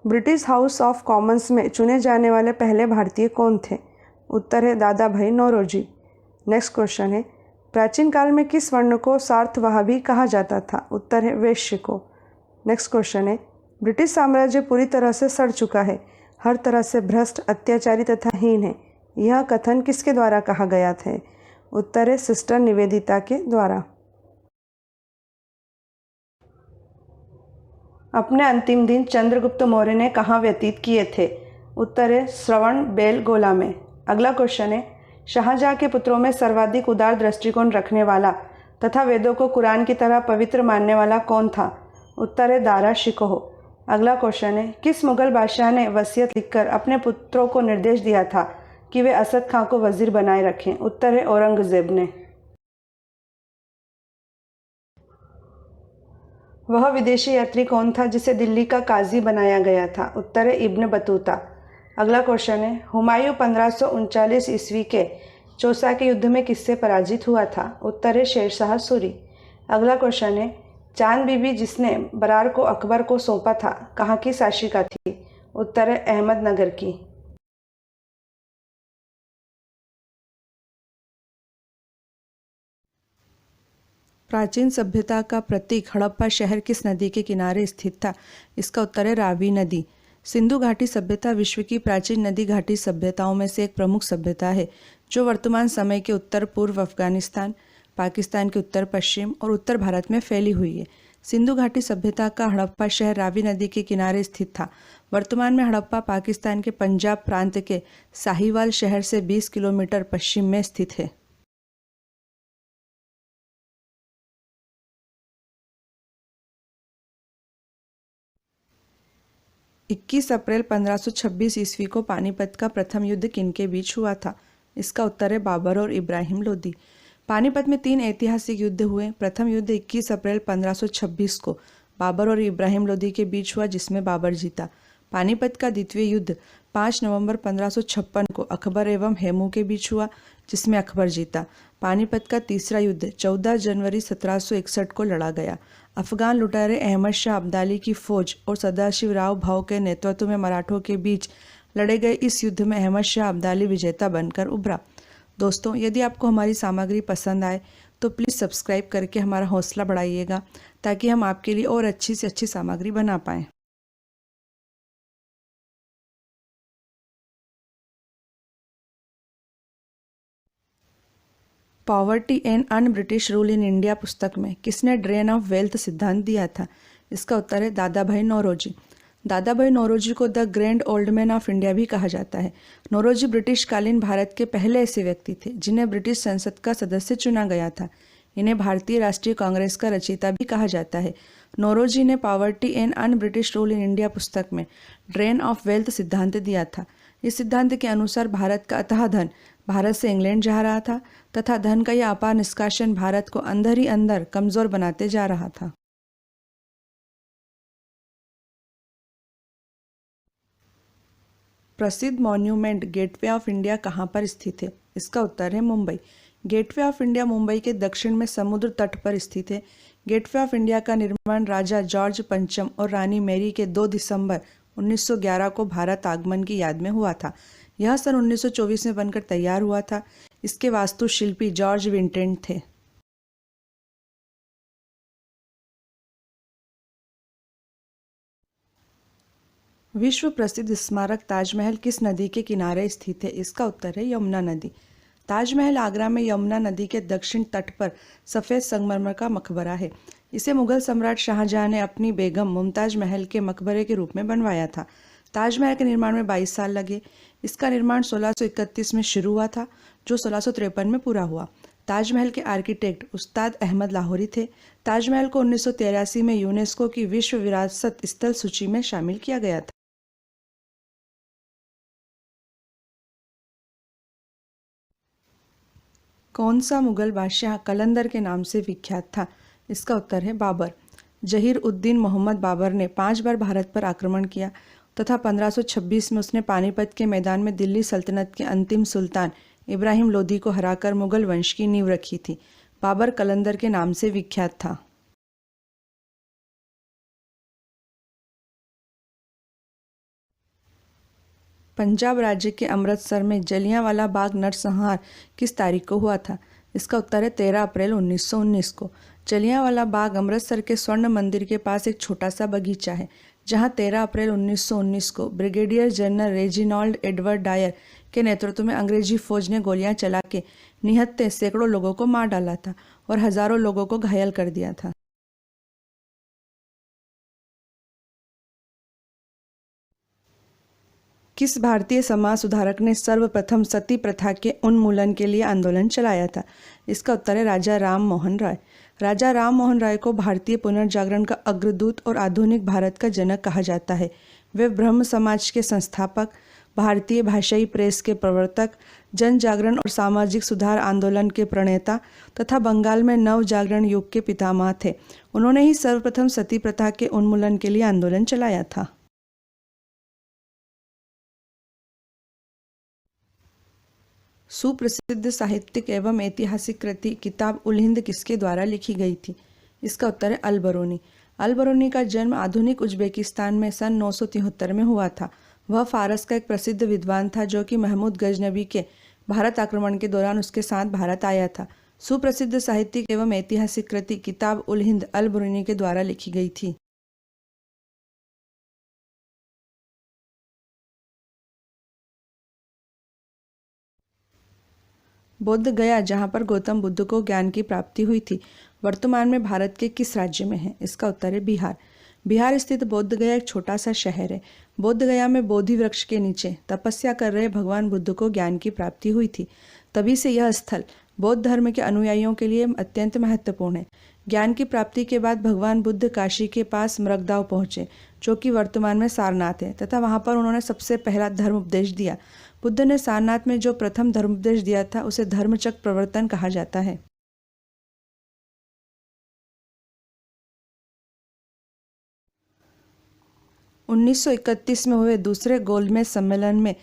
ब्रिटिश हाउस ऑफ कॉमन्स में चुने जाने वाले पहले भारतीय कौन थे? उत्तर है दादा भाई नौरोजी। नेक्स्ट क्वेश्चन है, प्राचीन काल में किस वर्ण को सार्थवाहबी कहा जाता था? उत्तर है वैश्य को। नेक्स्ट क्वेश्चन है, ब्रिटिश साम्राज्य पूरी तरह से सड़ चुका है, हर तरह से भ्रष्ट, अत्याचारी तथा हीन है, यह कथन किसके द्वारा कहा गया था? उत्तर है सिस्टर निवेदिता के द्वारा। अपने अंतिम दिन चंद्रगुप्त मौर्य ने कहाँ व्यतीत किए थे? उत्तर है श्रवण बेलगोला में। अगला क्वेश्चन है, शाहजहाँ के पुत्रों में सर्वाधिक उदार दृष्टिकोण रखने वाला तथा वेदों को कुरान की तरह पवित्र मानने वाला कौन था? उत्तर है दारा शिकोह। अगला क्वेश्चन है, किस मुगल बादशाह ने वसीयत लिखकर अपने पुत्रों को निर्देश दिया था कि वे असद खां को वजीर बनाए रखें? उत्तर है औरंगजेब ने। वह विदेशी यात्री कौन था जिसे दिल्ली का काजी बनाया गया था? उत्तर है इब्न बतूता। अगला क्वेश्चन है, हुमायूं 1539 ईस्वी के चौसा के युद्ध में किससे पराजित हुआ था? उत्तर है शेरशाह सूरी। अगला क्वेश्चन है, चांद बीबी जिसने बरार को अकबर को सौंपा था कहाँ की शासिका थी? उत्तर है अहमदनगर की। प्राचीन सभ्यता का प्रतीक हड़प्पा शहर किस नदी के किनारे स्थित था? इसका उत्तर है रावी नदी। सिंधु घाटी सभ्यता विश्व की प्राचीन नदी घाटी सभ्यताओं में से एक प्रमुख सभ्यता है जो वर्तमान समय के उत्तर पूर्व अफगानिस्तान, पाकिस्तान के उत्तर पश्चिम और उत्तर भारत में फैली हुई है। सिंधु घाटी सभ्यता का हड़प्पा शहर रावी नदी के किनारे स्थित था। वर्तमान में हड़प्पा पाकिस्तान के पंजाब प्रांत के साहिवाल शहर से 20 किलोमीटर पश्चिम में स्थित है। 21 अप्रैल 1526 ईस्वी को पानीपत का प्रथम युद्ध किनके बीच हुआ था? इसका उत्तर है बाबर और इब्राहिम लोदी। पानीपत में 3 ऐतिहासिक युद्ध हुए। प्रथम युद्ध 21 अप्रैल 1526 को बाबर और इब्राहिम लोदी के बीच हुआ जिसमें बाबर जीता। पानीपत का द्वितीय युद्ध 5 नवंबर 1556 को अकबर एवं हेमू के बीच हुआ जिसमें अकबर जीता। पानीपत का तीसरा युद्ध 14 जनवरी 1761 को लड़ा गया। अफगान लुटेरे अहमद शाह अब्दाली की फौज और सदाशिवराव भाऊ के नेतृत्व में मराठों के बीच लड़े गए इस युद्ध में अहमद शाह अब्दाली विजेता बनकर उभरा। दोस्तों, यदि आपको हमारी सामग्री पसंद आए तो प्लीज़ सब्सक्राइब करके हमारा हौसला बढ़ाइएगा ताकि हम आपके लिए और अच्छी से अच्छी सामग्री बना पाएँ। Poverty and un British rule in India पुस्तक में किसने ड्रेन ऑफ वेल्थ सिद्धांत दिया था? इसका उत्तर है दादा भाई नौरोजी। दादा भाई नौरोजी को the grand old man of India भी कहा जाता है। नौरोजी ब्रिटिश कालीन भारत के पहले ऐसे व्यक्ति थे जिन्हें ब्रिटिश संसद का सदस्य चुना गया था। इन्हें भारतीय राष्ट्रीय कांग्रेस का रचयिता भी कहा जाता है। नौरोजी ने poverty and un British rule in India पुस्तक में ड्रेन ऑफ वेल्थ सिद्धांत दिया था। इस सिद्धांत के अनुसार भारत का अथाह धन भारत से इंग्लैंड जा रहा था तथा धन का यह अपार निष्कासन भारत को अंदर ही अंदर कमजोर बनाते जा रहा था। प्रसिद्ध मॉन्यूमेंट गेटवे ऑफ इंडिया कहाँ पर स्थित है? इसका उत्तर है Mumbai. Gateway of India Mumbai के दक्षिण में समुद्र तट पर स्थित है। गेटवे ऑफ इंडिया का निर्माण राजा जॉर्ज पंचम और रानी मैरी के 2 दिसंबर 1911 को भारत आगमन की याद में हुआ था। यह सन 1924 में बनकर तैयार हुआ था। इसके वास्तुशिल्पी जॉर्ज विंटेंट थे। विश्व प्रसिद्ध स्मारक ताजमहल किस नदी के किनारे स्थित है? इसका उत्तर है यमुना नदी। ताजमहल आगरा में यमुना नदी के दक्षिण तट पर सफ़ेद संगमरमर का मकबरा है। इसे मुगल सम्राट शाहजहां ने अपनी बेगम मुमताज महल के मकबरे के रूप में बनवाया था। ताजमहल के निर्माण में 22 साल लगे। इसका निर्माण 1631 में शुरू हुआ था जो 1653 में पूरा हुआ। ताजमहल के आर्किटेक्ट उस्ताद अहमद लाहौरी थे। ताजमहल को 1983 में यूनेस्को की विश्व विरासत स्थल सूची में शामिल किया गया था। कौन सा मुगल बादशाह कलंदर के नाम से विख्यात था? इसका उत्तर है बाबर। जहीर उद्दीन मोहम्मद बाबर ने 5 बार भारत पर आक्रमण किया तथा 1526 में उसने पानीपत के मैदान में दिल्ली सल्तनत के अंतिम सुल्तान इब्राहिम लोदी को हराकर मुगल वंश की नींव रखी थी। बाबर कलंदर के नाम से विख्यात था। पंजाब राज्य के अमृतसर में जलियांवाला बाग नरसंहार किस तारीख को हुआ था? इसका उत्तर है 13 अप्रैल 1919 को। जलियांवाला बाग अमृतसर के स्वर्ण मंदिर के पास एक छोटा सा बगीचा है जहां 13 अप्रैल 1919 को brigadier general Reginald Edward Dyer के नेतृत्व में अंग्रेजी फौज ने गोलियां चला के निहत्थे सैकड़ों लोगों को मार डाला था और हजारों लोगों को घायल कर दिया था। किस भारतीय समाज सुधारक ने सर्वप्रथम सती प्रथा के उन्मूलन के लिए आंदोलन चलाया था? इसका उत्तर है राजा राम मोहन राय। राजा राम मोहन राय को भारतीय पुनर्जागरण का अग्रदूत और आधुनिक भारत का जनक कहा जाता है। वे ब्रह्म समाज के संस्थापक, भारतीय भाषाई प्रेस के प्रवर्तक, जन जागरण और सामाजिक सुधार आंदोलन के प्रणेता तथा बंगाल में नव जागरण युग के पितामह थे। उन्होंने ही सर्वप्रथम सती प्रथा के उन्मूलन के लिए आंदोलन चलाया था। सुप्रसिद्ध साहित्यिक एवं ऐतिहासिक कृति किताब उल हिंद किसके द्वारा लिखी गई थी? इसका उत्तर है अल बरूनी। अल बरूनी का जन्म आधुनिक उज्बेकिस्तान में सन 973 में हुआ था। वह फारस का एक प्रसिद्ध विद्वान था जो कि महमूद गजनबी के भारत आक्रमण के दौरान उसके साथ भारत आया था। सुप्रसिद्ध साहित्यिक एवं ऐतिहासिक कृति किताब उल हिंद अल बरूनी के द्वारा लिखी गई थी। 'बोध गया' जहाँ पर गौतम बुद्ध को ज्ञान की प्राप्ति हुई थी, वर्तमान में भारत के किस राज्य में है? इसका उत्तर है बिहार। बिहार स्थित बोध गया एक छोटा सा शहर है। बोध गया में बोधि वृक्ष के नीचे तपस्या कर रहे भगवान बुद्ध को ज्ञान की प्राप्ति हुई थी। तभी से यह स्थल बौद्ध धर्म के अनुयायियों के लिए अत्यंत महत्वपूर्ण है। ज्ञान की प्राप्ति के बाद भगवान बुद्ध काशी के पास मृगदाव पहुँचे, जो कि वर्तमान में सारनाथ है, तथा वहाँ पर उन्होंने सबसे पहला धर्म उपदेश दिया। बुद्ध ने सारनाथ में जो प्रथम धर्मोपदेश दिया था उसे धर्मचक्र प्रवर्तन कहा जाता है। उन्नीस सौ 1931 में हुए दूसरे गोलमेज सम्मेलन में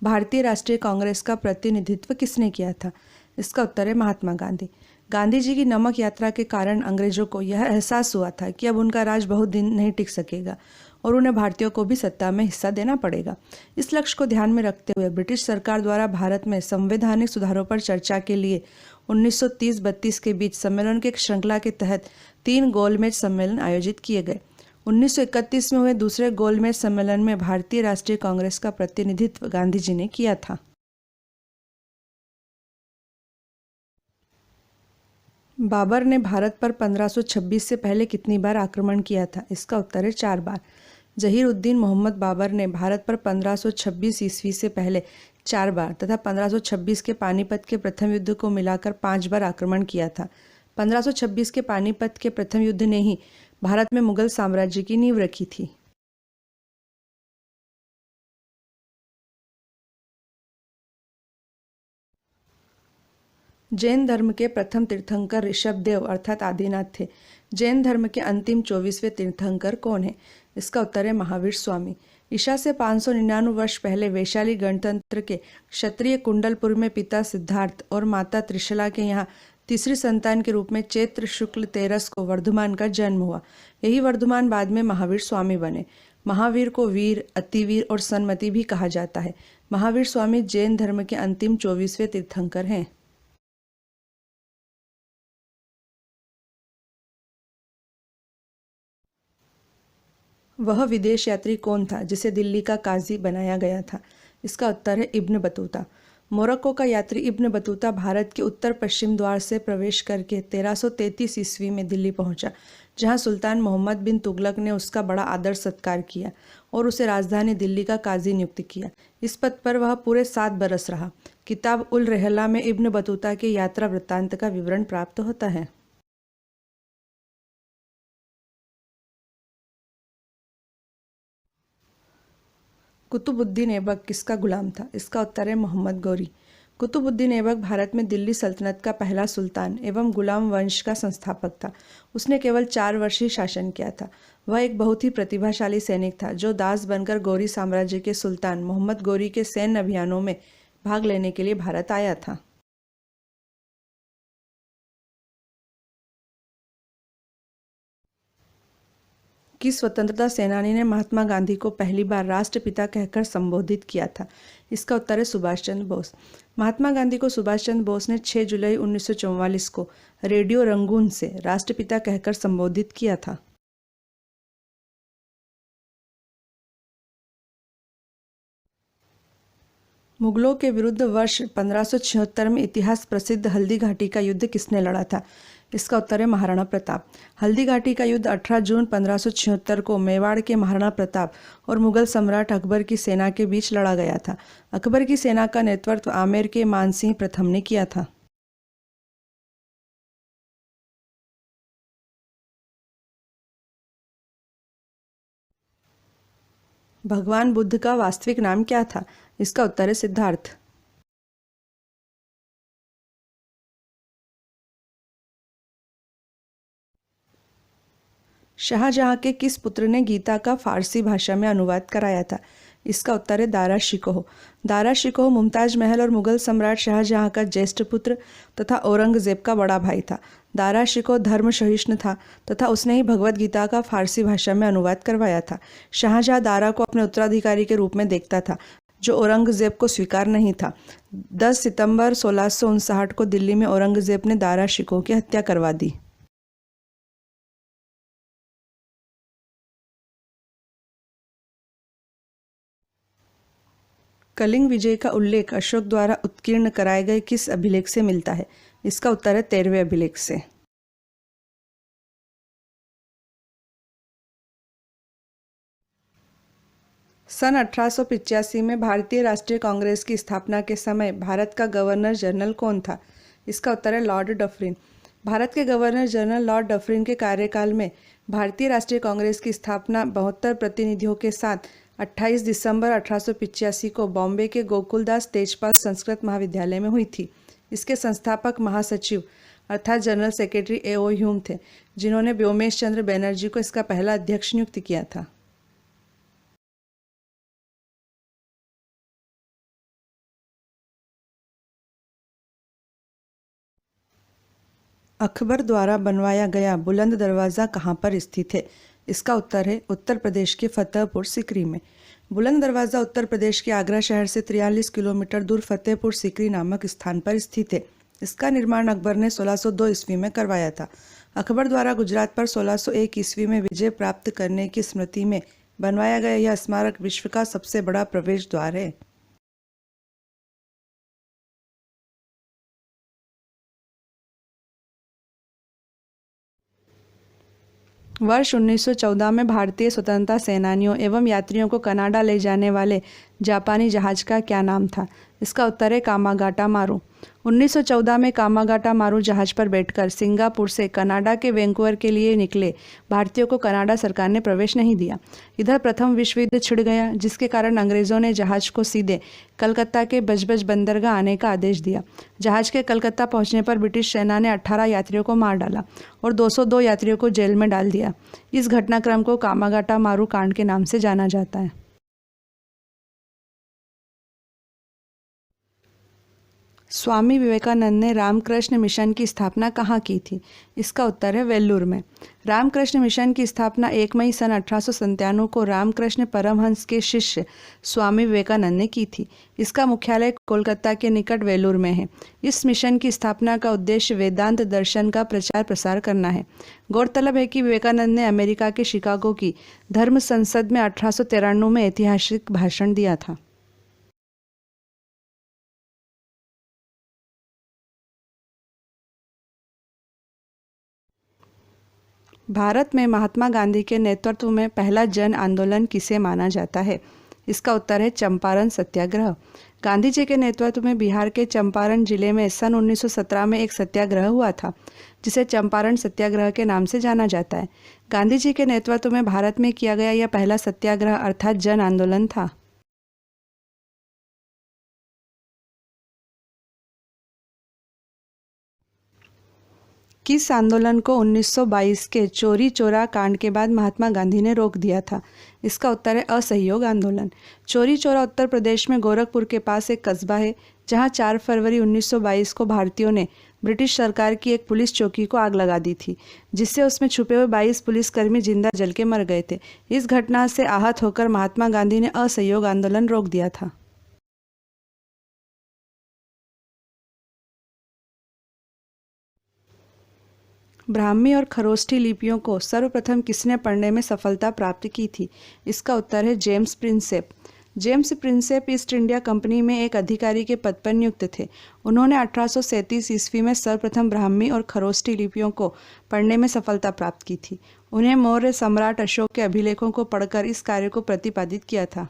भारतीय राष्ट्रीय कांग्रेस का प्रतिनिधित्व किसने किया था? इसका उत्तर है महात्मा गांधी। गांधी जी की नमक यात्रा के कारण अंग्रेजों को यह एहसास हुआ था कि अब उनका राज बहुत दिन नहीं टिक सकेगा और उन्हें भारतीयों को भी सत्ता में हिस्सा देना पड़ेगा। इस लक्ष्य को ध्यान में रखते हुए ब्रिटिश सरकार द्वारा भारत में संवैधानिक सुधारों पर चर्चा के लिए 1930-32 के बीच सम्मेलन के श्रृंखला के तहत 3 गोलमेज सम्मेलन आयोजित किए गए। 1931 में हुए दूसरे गोलमेज सम्मेलन में भारतीय राष्ट्रीय कांग्रेस का प्रतिनिधित्व गांधी जी ने किया था। बाबर ने भारत पर 1526 से पहले कितनी बार आक्रमण किया था? इसका उत्तर है 4 बार। जहीर-उद-दीन मोहम्मद बाबर ने भारत पर 1526 ईस्वी से पहले 4 बार तथा 1526 के पानीपत के प्रथम युद्ध को मिलाकर 5 बार आक्रमण किया था। 1526 के पानीपत के प्रथम युद्ध ने ही भारत में मुगल साम्राज्य की नींव रखी थी। जैन धर्म के प्रथम तीर्थंकर ऋषभदेव अर्थात आदिनाथ थे। जैन धर्म के अंतिम 24वें तीर्थंकर कौन है? इसका उत्तर है महावीर स्वामी। ईसा से 599 वर्ष पहले वैशाली गणतंत्र के क्षत्रिय कुंडलपुर में पिता सिद्धार्थ और माता त्रिशला के यहाँ तीसरी संतान के रूप में चैत्र शुक्ल 13 को वर्धमान का जन्म हुआ। यही वर्धमान बाद में महावीर स्वामी बने। महावीर को वीर, अतिवीर और सन्मति भी कहा जाता है। महावीर स्वामी जैन धर्म के अंतिम 24वें तीर्थंकर हैं। वह विदेश यात्री कौन था जिसे दिल्ली का काजी बनाया गया था? इसका उत्तर है इब्न बतूता। मोरक्को का यात्री इब्न बतूता भारत के उत्तर पश्चिम द्वार से प्रवेश करके 1333 ईस्वी में दिल्ली पहुंचा, जहां सुल्तान मोहम्मद बिन तुगलक ने उसका बड़ा आदर सत्कार किया और उसे राजधानी दिल्ली का काजी नियुक्त किया। इस पद पर वह पूरे 7 बरस रहा। किताब उल रहला में इब्न बतूता के यात्रा वृत्तांत का विवरण प्राप्त होता है। कुतुबुद्दीन ऐबक किसका गुलाम था? इसका उत्तर है मोहम्मद गौरी। कुतुबुद्दीन ऐबक भारत में दिल्ली सल्तनत का पहला सुल्तान एवं गुलाम वंश का संस्थापक था। उसने केवल 4 वर्ष ही शासन किया था। वह एक बहुत ही प्रतिभाशाली सैनिक था जो दास बनकर गौरी साम्राज्य के सुल्तान मोहम्मद गौरी के सैन्य अभियानों में भाग लेने के लिए भारत आया था। किस स्वतंत्रता सेनानी ने महात्मा गांधी को पहली बार राष्ट्रपिता कहकर संबोधित किया था? इसका उत्तर है सुभाष चंद्र बोस। महात्मा गांधी को सुभाष चंद्र बोस ने 6 जुलाई 1944 को रेडियो रंगून से राष्ट्रपिता कहकर संबोधित किया था। मुगलों के विरुद्ध वर्ष 1576 में इतिहास प्रसिद्ध हल्दी घाटी का युद्ध किसने लड़ा था? इसका उत्तर है महाराणा प्रताप। हल्दी घाटी का युद्ध 18 जून 1576 को मेवाड़ के महाराणा प्रताप और मुगल सम्राट अकबर की सेना के बीच लड़ा गया था। अकबर की सेना का नेतृत्व आमेर के मानसिंह प्रथम ने किया था। भगवान बुद्ध का वास्तविक नाम क्या था? इसका उत्तर है सिद्धार्थ। शाहजहां के किस पुत्र ने गीता का फारसी भाषा में अनुवाद कराया था? इसका उत्तर है दारा शिकोह। दारा शिकोह मुमताज महल और मुगल सम्राट शाहजहां का ज्येष्ठ पुत्र तथा औरंगजेब का बड़ा भाई था। दारा शिकोह धर्म सहिष्णु था तथा उसने ही भगवद गीता का फारसी भाषा में अनुवाद करवाया था। शाहजहां दारा को अपने उत्तराधिकारी के रूप में देखता था, जो औरंगजेब को स्वीकार नहीं था। 10 सितंबर 1659 को दिल्ली में औरंगजेब ने दारा शिकोह की हत्या करवा दी। कलिंग विजय का उल्लेख अशोक द्वारा उत्कीर्ण कराए गए किस अभिलेख से मिलता है? इसका उत्तर है 13वें अभिलेख से। सन 1885 में भारतीय राष्ट्रीय कांग्रेस की स्थापना के समय भारत का गवर्नर जनरल कौन था? इसका उत्तर है लॉर्ड डफरिन। भारत के गवर्नर जनरल लॉर्ड डफरिन के कार्यकाल में भारतीय राष्ट्रीय कांग्रेस की स्थापना 72 प्रतिनिधियों के साथ 28 दिसंबर 1885 को बॉम्बे के गोकुलदास तेजपाल संस्कृत महाविद्यालय में हुई थी। इसके संस्थापक महासचिव अर्थात जनरल सेक्रेटरी A.O. ह्यूम थे, जिन्होंने व्योमेश चंद्र बनर्जी को इसका पहला अध्यक्ष नियुक्त किया था। अकबर द्वारा बनवाया गया बुलंद दरवाज़ा कहाँ पर स्थित है? इसका उत्तर है उत्तर प्रदेश के फतेहपुर सीकरी में। बुलंद दरवाज़ा उत्तर प्रदेश के आगरा शहर से 43 किलोमीटर दूर फतेहपुर सीकरी नामक स्थान पर स्थित है। इसका निर्माण अकबर ने 1602 ईस्वी में करवाया था। अकबर द्वारा गुजरात पर 1601 ईस्वी में विजय प्राप्त करने की स्मृति में बनवाया गया यह स्मारक विश्व का सबसे बड़ा प्रवेश द्वार है। वर्ष 1914 में भारतीय स्वतंत्रता सेनानियों एवं यात्रियों को कनाडा ले जाने वाले जापानी जहाज का क्या नाम था? इसका उत्तर है कामागाटा मारू। 1914 में कामागाटा मारू जहाज पर बैठकर सिंगापुर से कनाडा के वैंकूवर के लिए निकले भारतीयों को कनाडा सरकार ने प्रवेश नहीं दिया। इधर प्रथम विश्व युद्ध छिड़ गया, जिसके कारण अंग्रेजों ने जहाज को सीधे कलकत्ता के बजबज बंदरगाह आने का आदेश दिया। जहाज के कलकत्ता पहुंचने पर ब्रिटिश सेना ने 18 यात्रियों को मार डाला और 202 यात्रियों को जेल में डाल दिया। इस घटनाक्रम को कामागाटा मारू कांड के नाम से जाना जाता है। स्वामी विवेकानंद ने रामकृष्ण मिशन की स्थापना कहाँ की थी? इसका उत्तर है वेल्लूर में। रामकृष्ण मिशन की स्थापना 1 मई सन 1897 को रामकृष्ण परमहंस के शिष्य स्वामी विवेकानंद ने की थी। इसका मुख्यालय कोलकाता के निकट वेल्लूर में है। इस मिशन की स्थापना का उद्देश्य वेदांत दर्शन का प्रचार प्रसार करना है। गौरतलब है कि विवेकानंद ने अमेरिका के शिकागो की धर्म संसद में 1893 में ऐतिहासिक भाषण दिया था। भारत में महात्मा गांधी के नेतृत्व में पहला जन आंदोलन किसे माना जाता है? इसका उत्तर है चंपारण सत्याग्रह। गांधी जी के नेतृत्व में बिहार के चंपारण जिले में सन 1917 में एक सत्याग्रह हुआ था, जिसे चंपारण सत्याग्रह के नाम से जाना जाता है। गांधी जी के नेतृत्व में भारत में किया गया यह पहला सत्याग्रह अर्थात जन आंदोलन था। किस आंदोलन को 1922 के चोरी चोरा कांड के बाद महात्मा गांधी ने रोक दिया था? इसका उत्तर है असहयोग आंदोलन। चोरी चोरा उत्तर प्रदेश में गोरखपुर के पास एक कस्बा है, जहां 4 फरवरी 1922 को भारतीयों ने ब्रिटिश सरकार की एक पुलिस चौकी को आग लगा दी थी, जिससे उसमें छुपे हुए 22 पुलिसकर्मी जिंदा जल के मर गए थे। इस घटना से आहत होकर महात्मा गांधी ने असहयोग आंदोलन रोक दिया था। ब्राह्मी और खरोष्ठी लिपियों को सर्वप्रथम किसने पढ़ने में सफलता प्राप्त की थी? इसका उत्तर है James Prinsep. James Prinsep east India company में एक अधिकारी के पद पर नियुक्त थे। उन्होंने 1837 ईस्वी में सर्वप्रथम ब्राह्मी और खरोष्ठी लिपियों को पढ़ने में सफलता प्राप्त की थी। उन्हें मौर्य सम्राट अशोक के अभिलेखों को पढ़कर इस कार्य को प्रतिपादित किया था।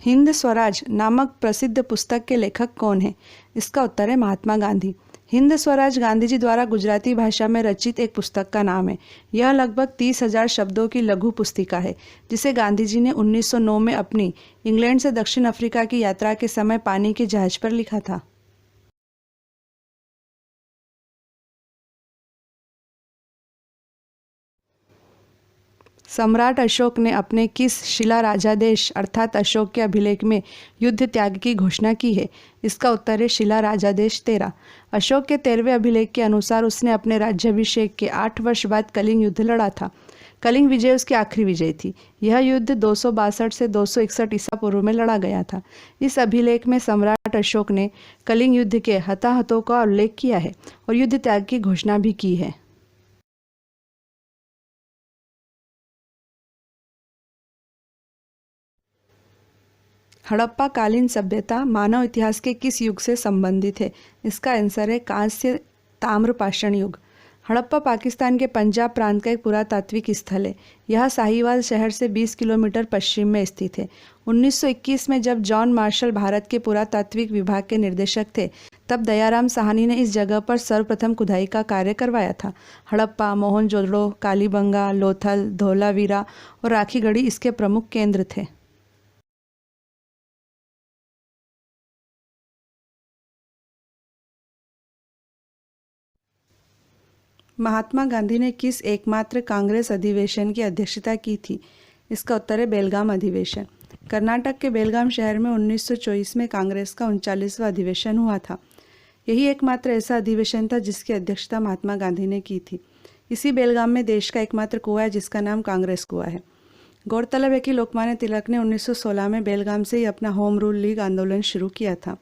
हिंद स्वराज नामक प्रसिद्ध पुस्तक के लेखक कौन है? इसका उत्तर है महात्मा गांधी। हिंद स्वराज गांधी जी द्वारा गुजराती भाषा में रचित एक पुस्तक का नाम है। यह लगभग 30,000 शब्दों की लघु पुस्तिका है, जिसे गांधी जी ने 1909 में अपनी इंग्लैंड से दक्षिण अफ्रीका की यात्रा के समय पानी के जहाज पर लिखा था। सम्राट अशोक ने अपने किस शिलाराजादेश अर्थात अशोक के अभिलेख में युद्ध त्याग की घोषणा की है? इसका उत्तर है शिलाराजादेश 13। अशोक के 13वें अभिलेख के अनुसार उसने अपने राज्याभिषेक के 8 वर्ष बाद कलिंग युद्ध लड़ा था। कलिंग विजय उसकी आखिरी विजय थी। यह युद्ध 262 से 261 ईसा पूर्व में लड़ा गया था। इस अभिलेख में सम्राट अशोक ने कलिंग युद्ध के हताहतों का उल्लेख किया है और युद्ध त्याग की घोषणा भी की है। हड़प्पा कालीन सभ्यता मानव इतिहास के किस युग से संबंधित है? इसका आंसर है कांस्य ताम्र पाषाण युग। हड़प्पा पाकिस्तान के पंजाब प्रांत का एक पुरातात्विक स्थल है। यह साहिवाल शहर से 20 किलोमीटर पश्चिम में स्थित है। 1921 में जब जॉन मार्शल भारत के पुरातात्विक विभाग के निर्देशक थे, तब दयाराम साहनी ने इस जगह पर सर्वप्रथम खुदाई का कार्य करवाया था। हड़प्पा, मोहनजोदड़ो, कालीबंगा, लोथल, धोलावीरा और राखीगढ़ी इसके प्रमुख केंद्र थे। महात्मा गांधी ने किस एकमात्र कांग्रेस अधिवेशन की अध्यक्षता की थी? इसका उत्तर है बेलगाम अधिवेशन। कर्नाटक के बेलगाम शहर में 1924 में कांग्रेस का 39वां अधिवेशन हुआ था। यही एकमात्र ऐसा अधिवेशन था जिसकी अध्यक्षता महात्मा गांधी ने की थी। इसी बेलगाम में देश का एकमात्र कुआं है जिसका नाम कांग्रेस कुआं है। गौरतलब है कि लोकमान्य तिलक ने 1916 में बेलगाम से ही अपना होम रूल लीग आंदोलन शुरू किया था।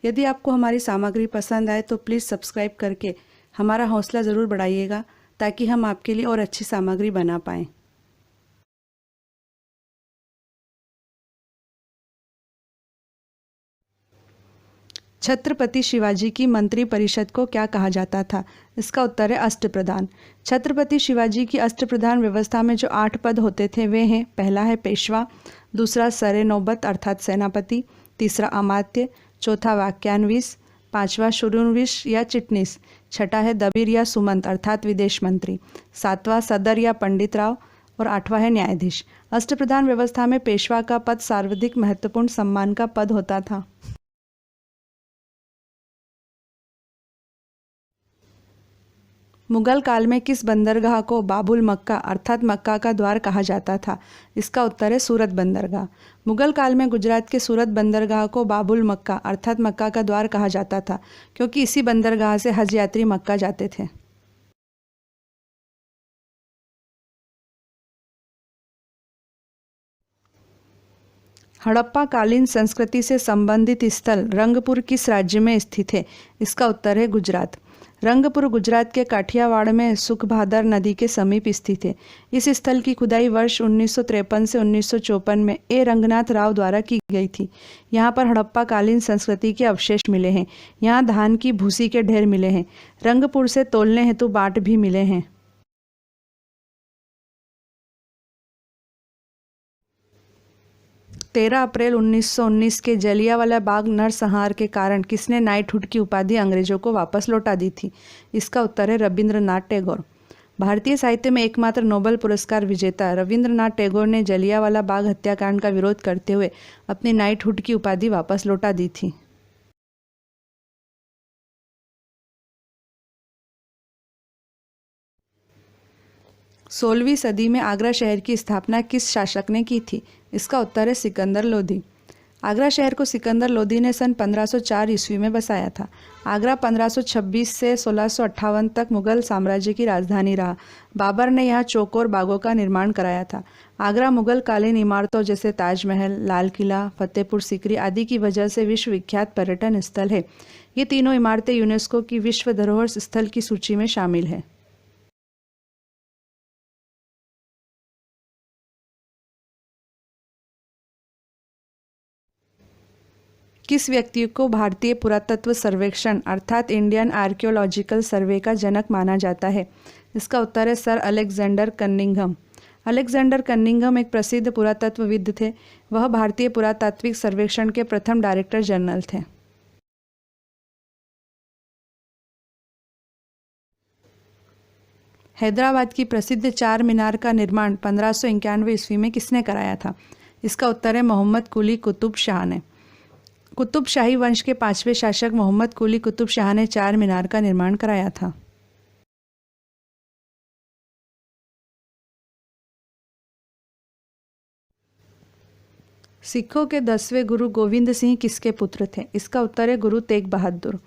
यदि आपको हमारी सामग्री पसंद आए तो प्लीज़ सब्सक्राइब करके हमारा हौसला ज़रूर बढ़ाइएगा, ताकि हम आपके लिए और अच्छी सामग्री बना पाएँ। छत्रपति शिवाजी की मंत्री परिषद को क्या कहा जाता था? इसका उत्तर है अष्टप्रधान। छत्रपति शिवाजी की अष्टप्रधान व्यवस्था में जो 8 पद होते थे वे हैं, पहला है पेशवा, दूसरा सरे नौबत अर्थात सेनापति, तीसरा अमात्य, चौथा वाक्यान्विस, पांचवा शुरूनविश या चिटनीस, छठा है दबीर या सुमंत अर्थात विदेश मंत्री, सातवां सदर या पंडित राव और आठवां है न्यायाधीश। अष्टप्रधान व्यवस्था में पेशवा का पद सर्वाधिक महत्वपूर्ण सम्मान का पद होता था। मुगल काल में किस बंदरगाह को बाबुल मक्का अर्थात मक्का का द्वार कहा जाता था? इसका उत्तर है सूरत बंदरगाह। मुगल काल में गुजरात के सूरत बंदरगाह को बाबुल मक्का अर्थात मक्का का द्वार कहा जाता था, क्योंकि इसी बंदरगाह से हज यात्री मक्का जाते थे। हड़प्पा कालीन संस्कृति से संबंधित स्थल रंगपुर किस राज्य में स्थित है? इसका उत्तर है गुजरात। रंगपुर गुजरात के काठियावाड़ में सुखभादर नदी के समीप स्थित है। इस स्थल की खुदाई वर्ष 1953 से 1954 में ए रंगनाथ राव द्वारा की गई थी। यहाँ पर हड़प्पा कालीन संस्कृति के अवशेष मिले हैं। यहाँ धान की भूसी के ढेर मिले हैं। रंगपुर से तोलने हेतु बाट भी मिले हैं। 13 अप्रैल 1919 के जलियांवाला बाग नरसंहार के कारण किसने नाइटहुड की उपाधि अंग्रेजों को वापस लौटा दी थी? इसका उत्तर है रविंद्रनाथ टैगोर। भारतीय साहित्य में एकमात्र नोबेल पुरस्कार विजेता रविंद्रनाथ टैगोर ने जलियांवाला बाग हत्याकांड का विरोध करते हुए अपनी नाइटहुड की उपाधि वापस लौटा दी थी। 16वीं सदी में आगरा शहर की स्थापना किस शासक ने की थी? इसका उत्तर है सिकंदर लोधी। आगरा शहर को सिकंदर लोधी ने सन 1504 ईस्वी में बसाया था। आगरा 1526 से 1658 तक मुगल साम्राज्य की राजधानी रहा। बाबर ने यहाँ चौकोर बागों का निर्माण कराया था। आगरा मुगल कालीन इमारतों जैसे ताजमहल, लाल किला, फतेहपुर सीकरी आदि की वजह से विश्वविख्यात पर्यटन स्थल है। ये तीनों इमारतें यूनेस्को की विश्व धरोहर स्थल की सूची में शामिल है। किस व्यक्ति को भारतीय पुरातत्व सर्वेक्षण अर्थात इंडियन आर्कियोलॉजिकल सर्वे का जनक माना जाता है? इसका उत्तर है sir Alexander Cunningham. Alexander Cunningham एक प्रसिद्ध पुरातत्वविद थे। वह भारतीय पुरातात्विक सर्वेक्षण के प्रथम डायरेक्टर जनरल थे। हैदराबाद की प्रसिद्ध चार मीनार का निर्माण 1591 ईस्वी में किसने कराया था? इसका उत्तर है मोहम्मद कुली कुतुब शाह ने। कुतुब शाही वंश के 5वें शासक मोहम्मद कुली कुतुब शाह ने चार मीनार का निर्माण कराया था। सिखों के 10वें गुरु गोविंद सिंह किसके पुत्र थे? इसका उत्तर है गुरु तेग बहादुर।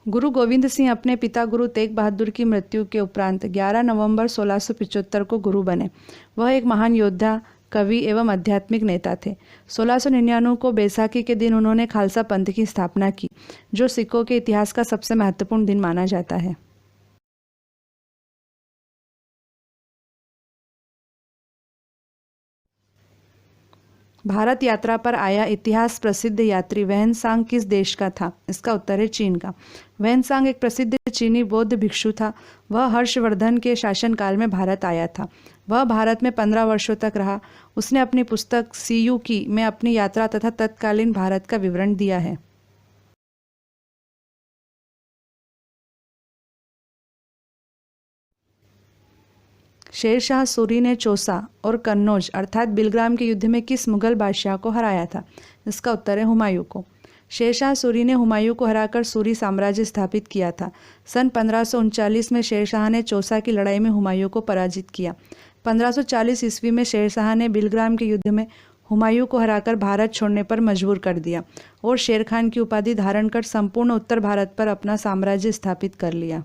गुरु गोविंद सिंह अपने पिता गुरु तेग बहादुर की मृत्यु के उपरांत 11 नवंबर 1675 को गुरु बने। वह एक महान योद्धा, कवि एवं आध्यात्मिक नेता थे। 1699 को बैसाखी के दिन उन्होंने खालसा पंथ की स्थापना की, जो सिखों के इतिहास का सबसे महत्वपूर्ण दिन माना जाता है। भारत यात्रा पर आया इतिहास प्रसिद्ध यात्री वैनसांग किस देश का था? इसका उत्तर है चीन का। वैनसांग एक प्रसिद्ध चीनी बौद्ध भिक्षु था। वह हर्षवर्धन के शासनकाल में भारत आया था। वह भारत में 15 वर्षों तक रहा। उसने अपनी पुस्तक सीयू की में अपनी यात्रा तथा तत्कालीन भारत का विवरण दिया है। शेरशाह सूरी ने चौसा और कन्नौज अर्थात बिलग्राम के युद्ध में किस मुगल बादशाह को हराया था? इसका उत्तर है हुमायूं को। शेरशाह सूरी ने हुमायूं को हराकर सूरी साम्राज्य स्थापित किया था। सन 1539 में शेरशाह ने चौसा की लड़ाई में हुमायूं को पराजित किया। 1540 ईस्वी में शेरशाह ने बिलग्राम के युद्ध में हुमायूं को हराकर भारत छोड़ने पर मजबूर कर दिया और शेर खान की उपाधि धारण कर संपूर्ण उत्तर भारत पर अपना साम्राज्य स्थापित कर लिया।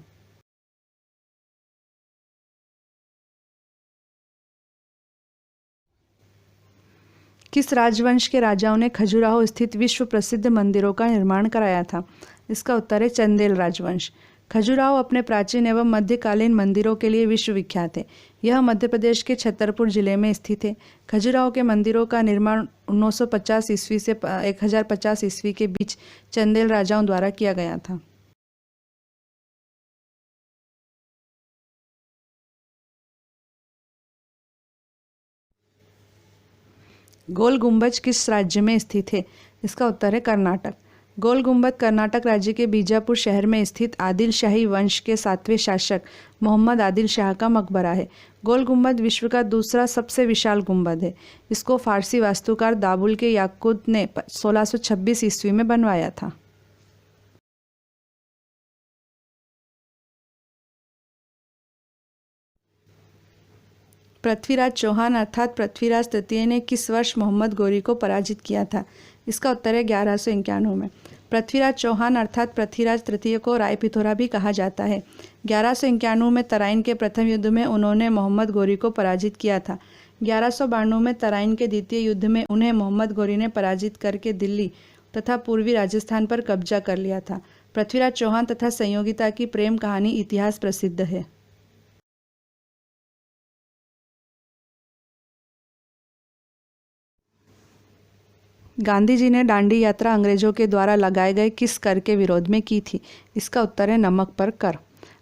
किस राजवंश के राजाओं ने खजुराहो स्थित विश्व प्रसिद्ध मंदिरों का निर्माण कराया था? इसका उत्तर है चंदेल राजवंश। खजुराहो अपने प्राचीन एवं मध्यकालीन मंदिरों के लिए विश्वविख्यात है। यह मध्य प्रदेश के छतरपुर जिले में स्थित है। खजुराहो के मंदिरों का निर्माण 950 ईस्वी से 1050 ईस्वी के बीच चंदेल राजाओं द्वारा किया गया था। गोल गुंबज किस राज्य में स्थित है? इसका उत्तर है कर्नाटक। गोल गुंबद कर्नाटक राज्य के बीजापुर शहर में स्थित आदिल शाही वंश के 7वें शासक मोहम्मद आदिल शाह का मकबरा है। गोल गुंबद विश्व का दूसरा सबसे विशाल गुंबद है। इसको फारसी वास्तुकार दाबुल के याकूत ने 1626 ईस्वी में बनवाया था। पृथ्वीराज चौहान अर्थात पृथ्वीराज तृतीय ने किस वर्ष मोहम्मद गौरी को पराजित किया था? इसका उत्तर है 1191 में। पृथ्वीराज चौहान अर्थात पृथ्वीराज तृतीय को रायपिथौरा भी कहा जाता है। 1191 में तराइन के प्रथम युद्ध में उन्होंने मोहम्मद गौरी को पराजित किया था। 1192 में तराइन के द्वितीय युद्ध में उन्हें मोहम्मद गौरी ने पराजित करके दिल्ली तथा पूर्वी राजस्थान पर कब्जा कर लिया था। पृथ्वीराज चौहान तथा संयोगिता की प्रेम कहानी इतिहास प्रसिद्ध है। गांधी जी ने दांडी यात्रा अंग्रेजों के द्वारा लगाए गए किस कर के विरोध में की थी? इसका उत्तर है नमक पर कर।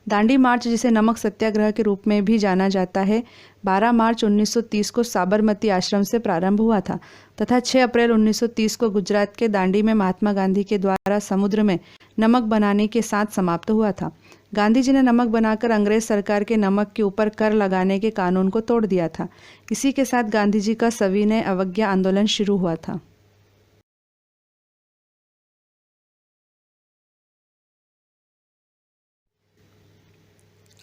दांडी मार्च, जिसे नमक सत्याग्रह के रूप में भी जाना जाता है, 12 मार्च 1930 को साबरमती आश्रम से प्रारंभ हुआ था तथा 6 अप्रैल 1930 को गुजरात के दांडी में महात्मा गांधी के द्वारा समुद्र में नमक बनाने के साथ समाप्त हुआ था। गांधी जी ने नमक बनाकर अंग्रेज सरकार के नमक के ऊपर कर लगाने के कानून को तोड़ दिया था। इसी के साथ गांधी जी का सविनय अवज्ञा आंदोलन शुरू हुआ था।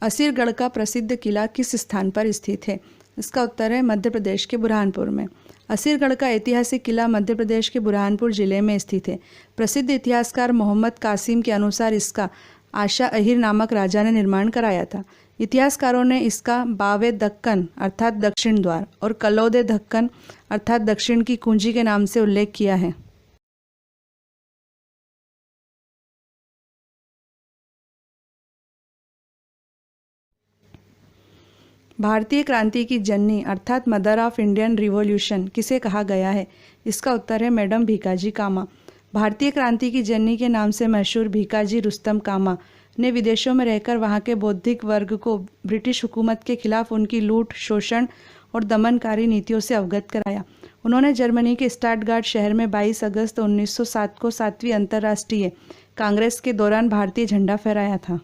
असीरगढ़ का प्रसिद्ध किला किस स्थान पर स्थित है? इसका उत्तर है मध्य प्रदेश के बुरहानपुर में। असीरगढ़ का ऐतिहासिक किला मध्य प्रदेश के बुरहानपुर जिले में स्थित है। प्रसिद्ध इतिहासकार मोहम्मद कासिम के अनुसार इसका आशा अहिर नामक राजा ने निर्माण कराया था। इतिहासकारों ने इसका बावे दक्कन अर्थात दक्षिण द्वार और कलौदे दक्कन अर्थात दक्षिण की कुंजी के नाम से उल्लेख किया है। भारतीय क्रांति की जननी अर्थात मदर ऑफ इंडियन रिवॉल्यूशन किसे कहा गया है? इसका उत्तर है मैडम भीकाजी कामा। भारतीय क्रांति की जननी के नाम से मशहूर भीकाजी रुस्तम कामा ने विदेशों में रहकर वहां के बौद्धिक वर्ग को ब्रिटिश हुकूमत के खिलाफ उनकी लूट, शोषण और दमनकारी नीतियों से अवगत कराया। उन्होंने जर्मनी के स्टटगार्ट शहर में 22 अगस्त 1907 को 7वीं अंतर्राष्ट्रीय कांग्रेस के दौरान भारतीय झंडा फहराया था।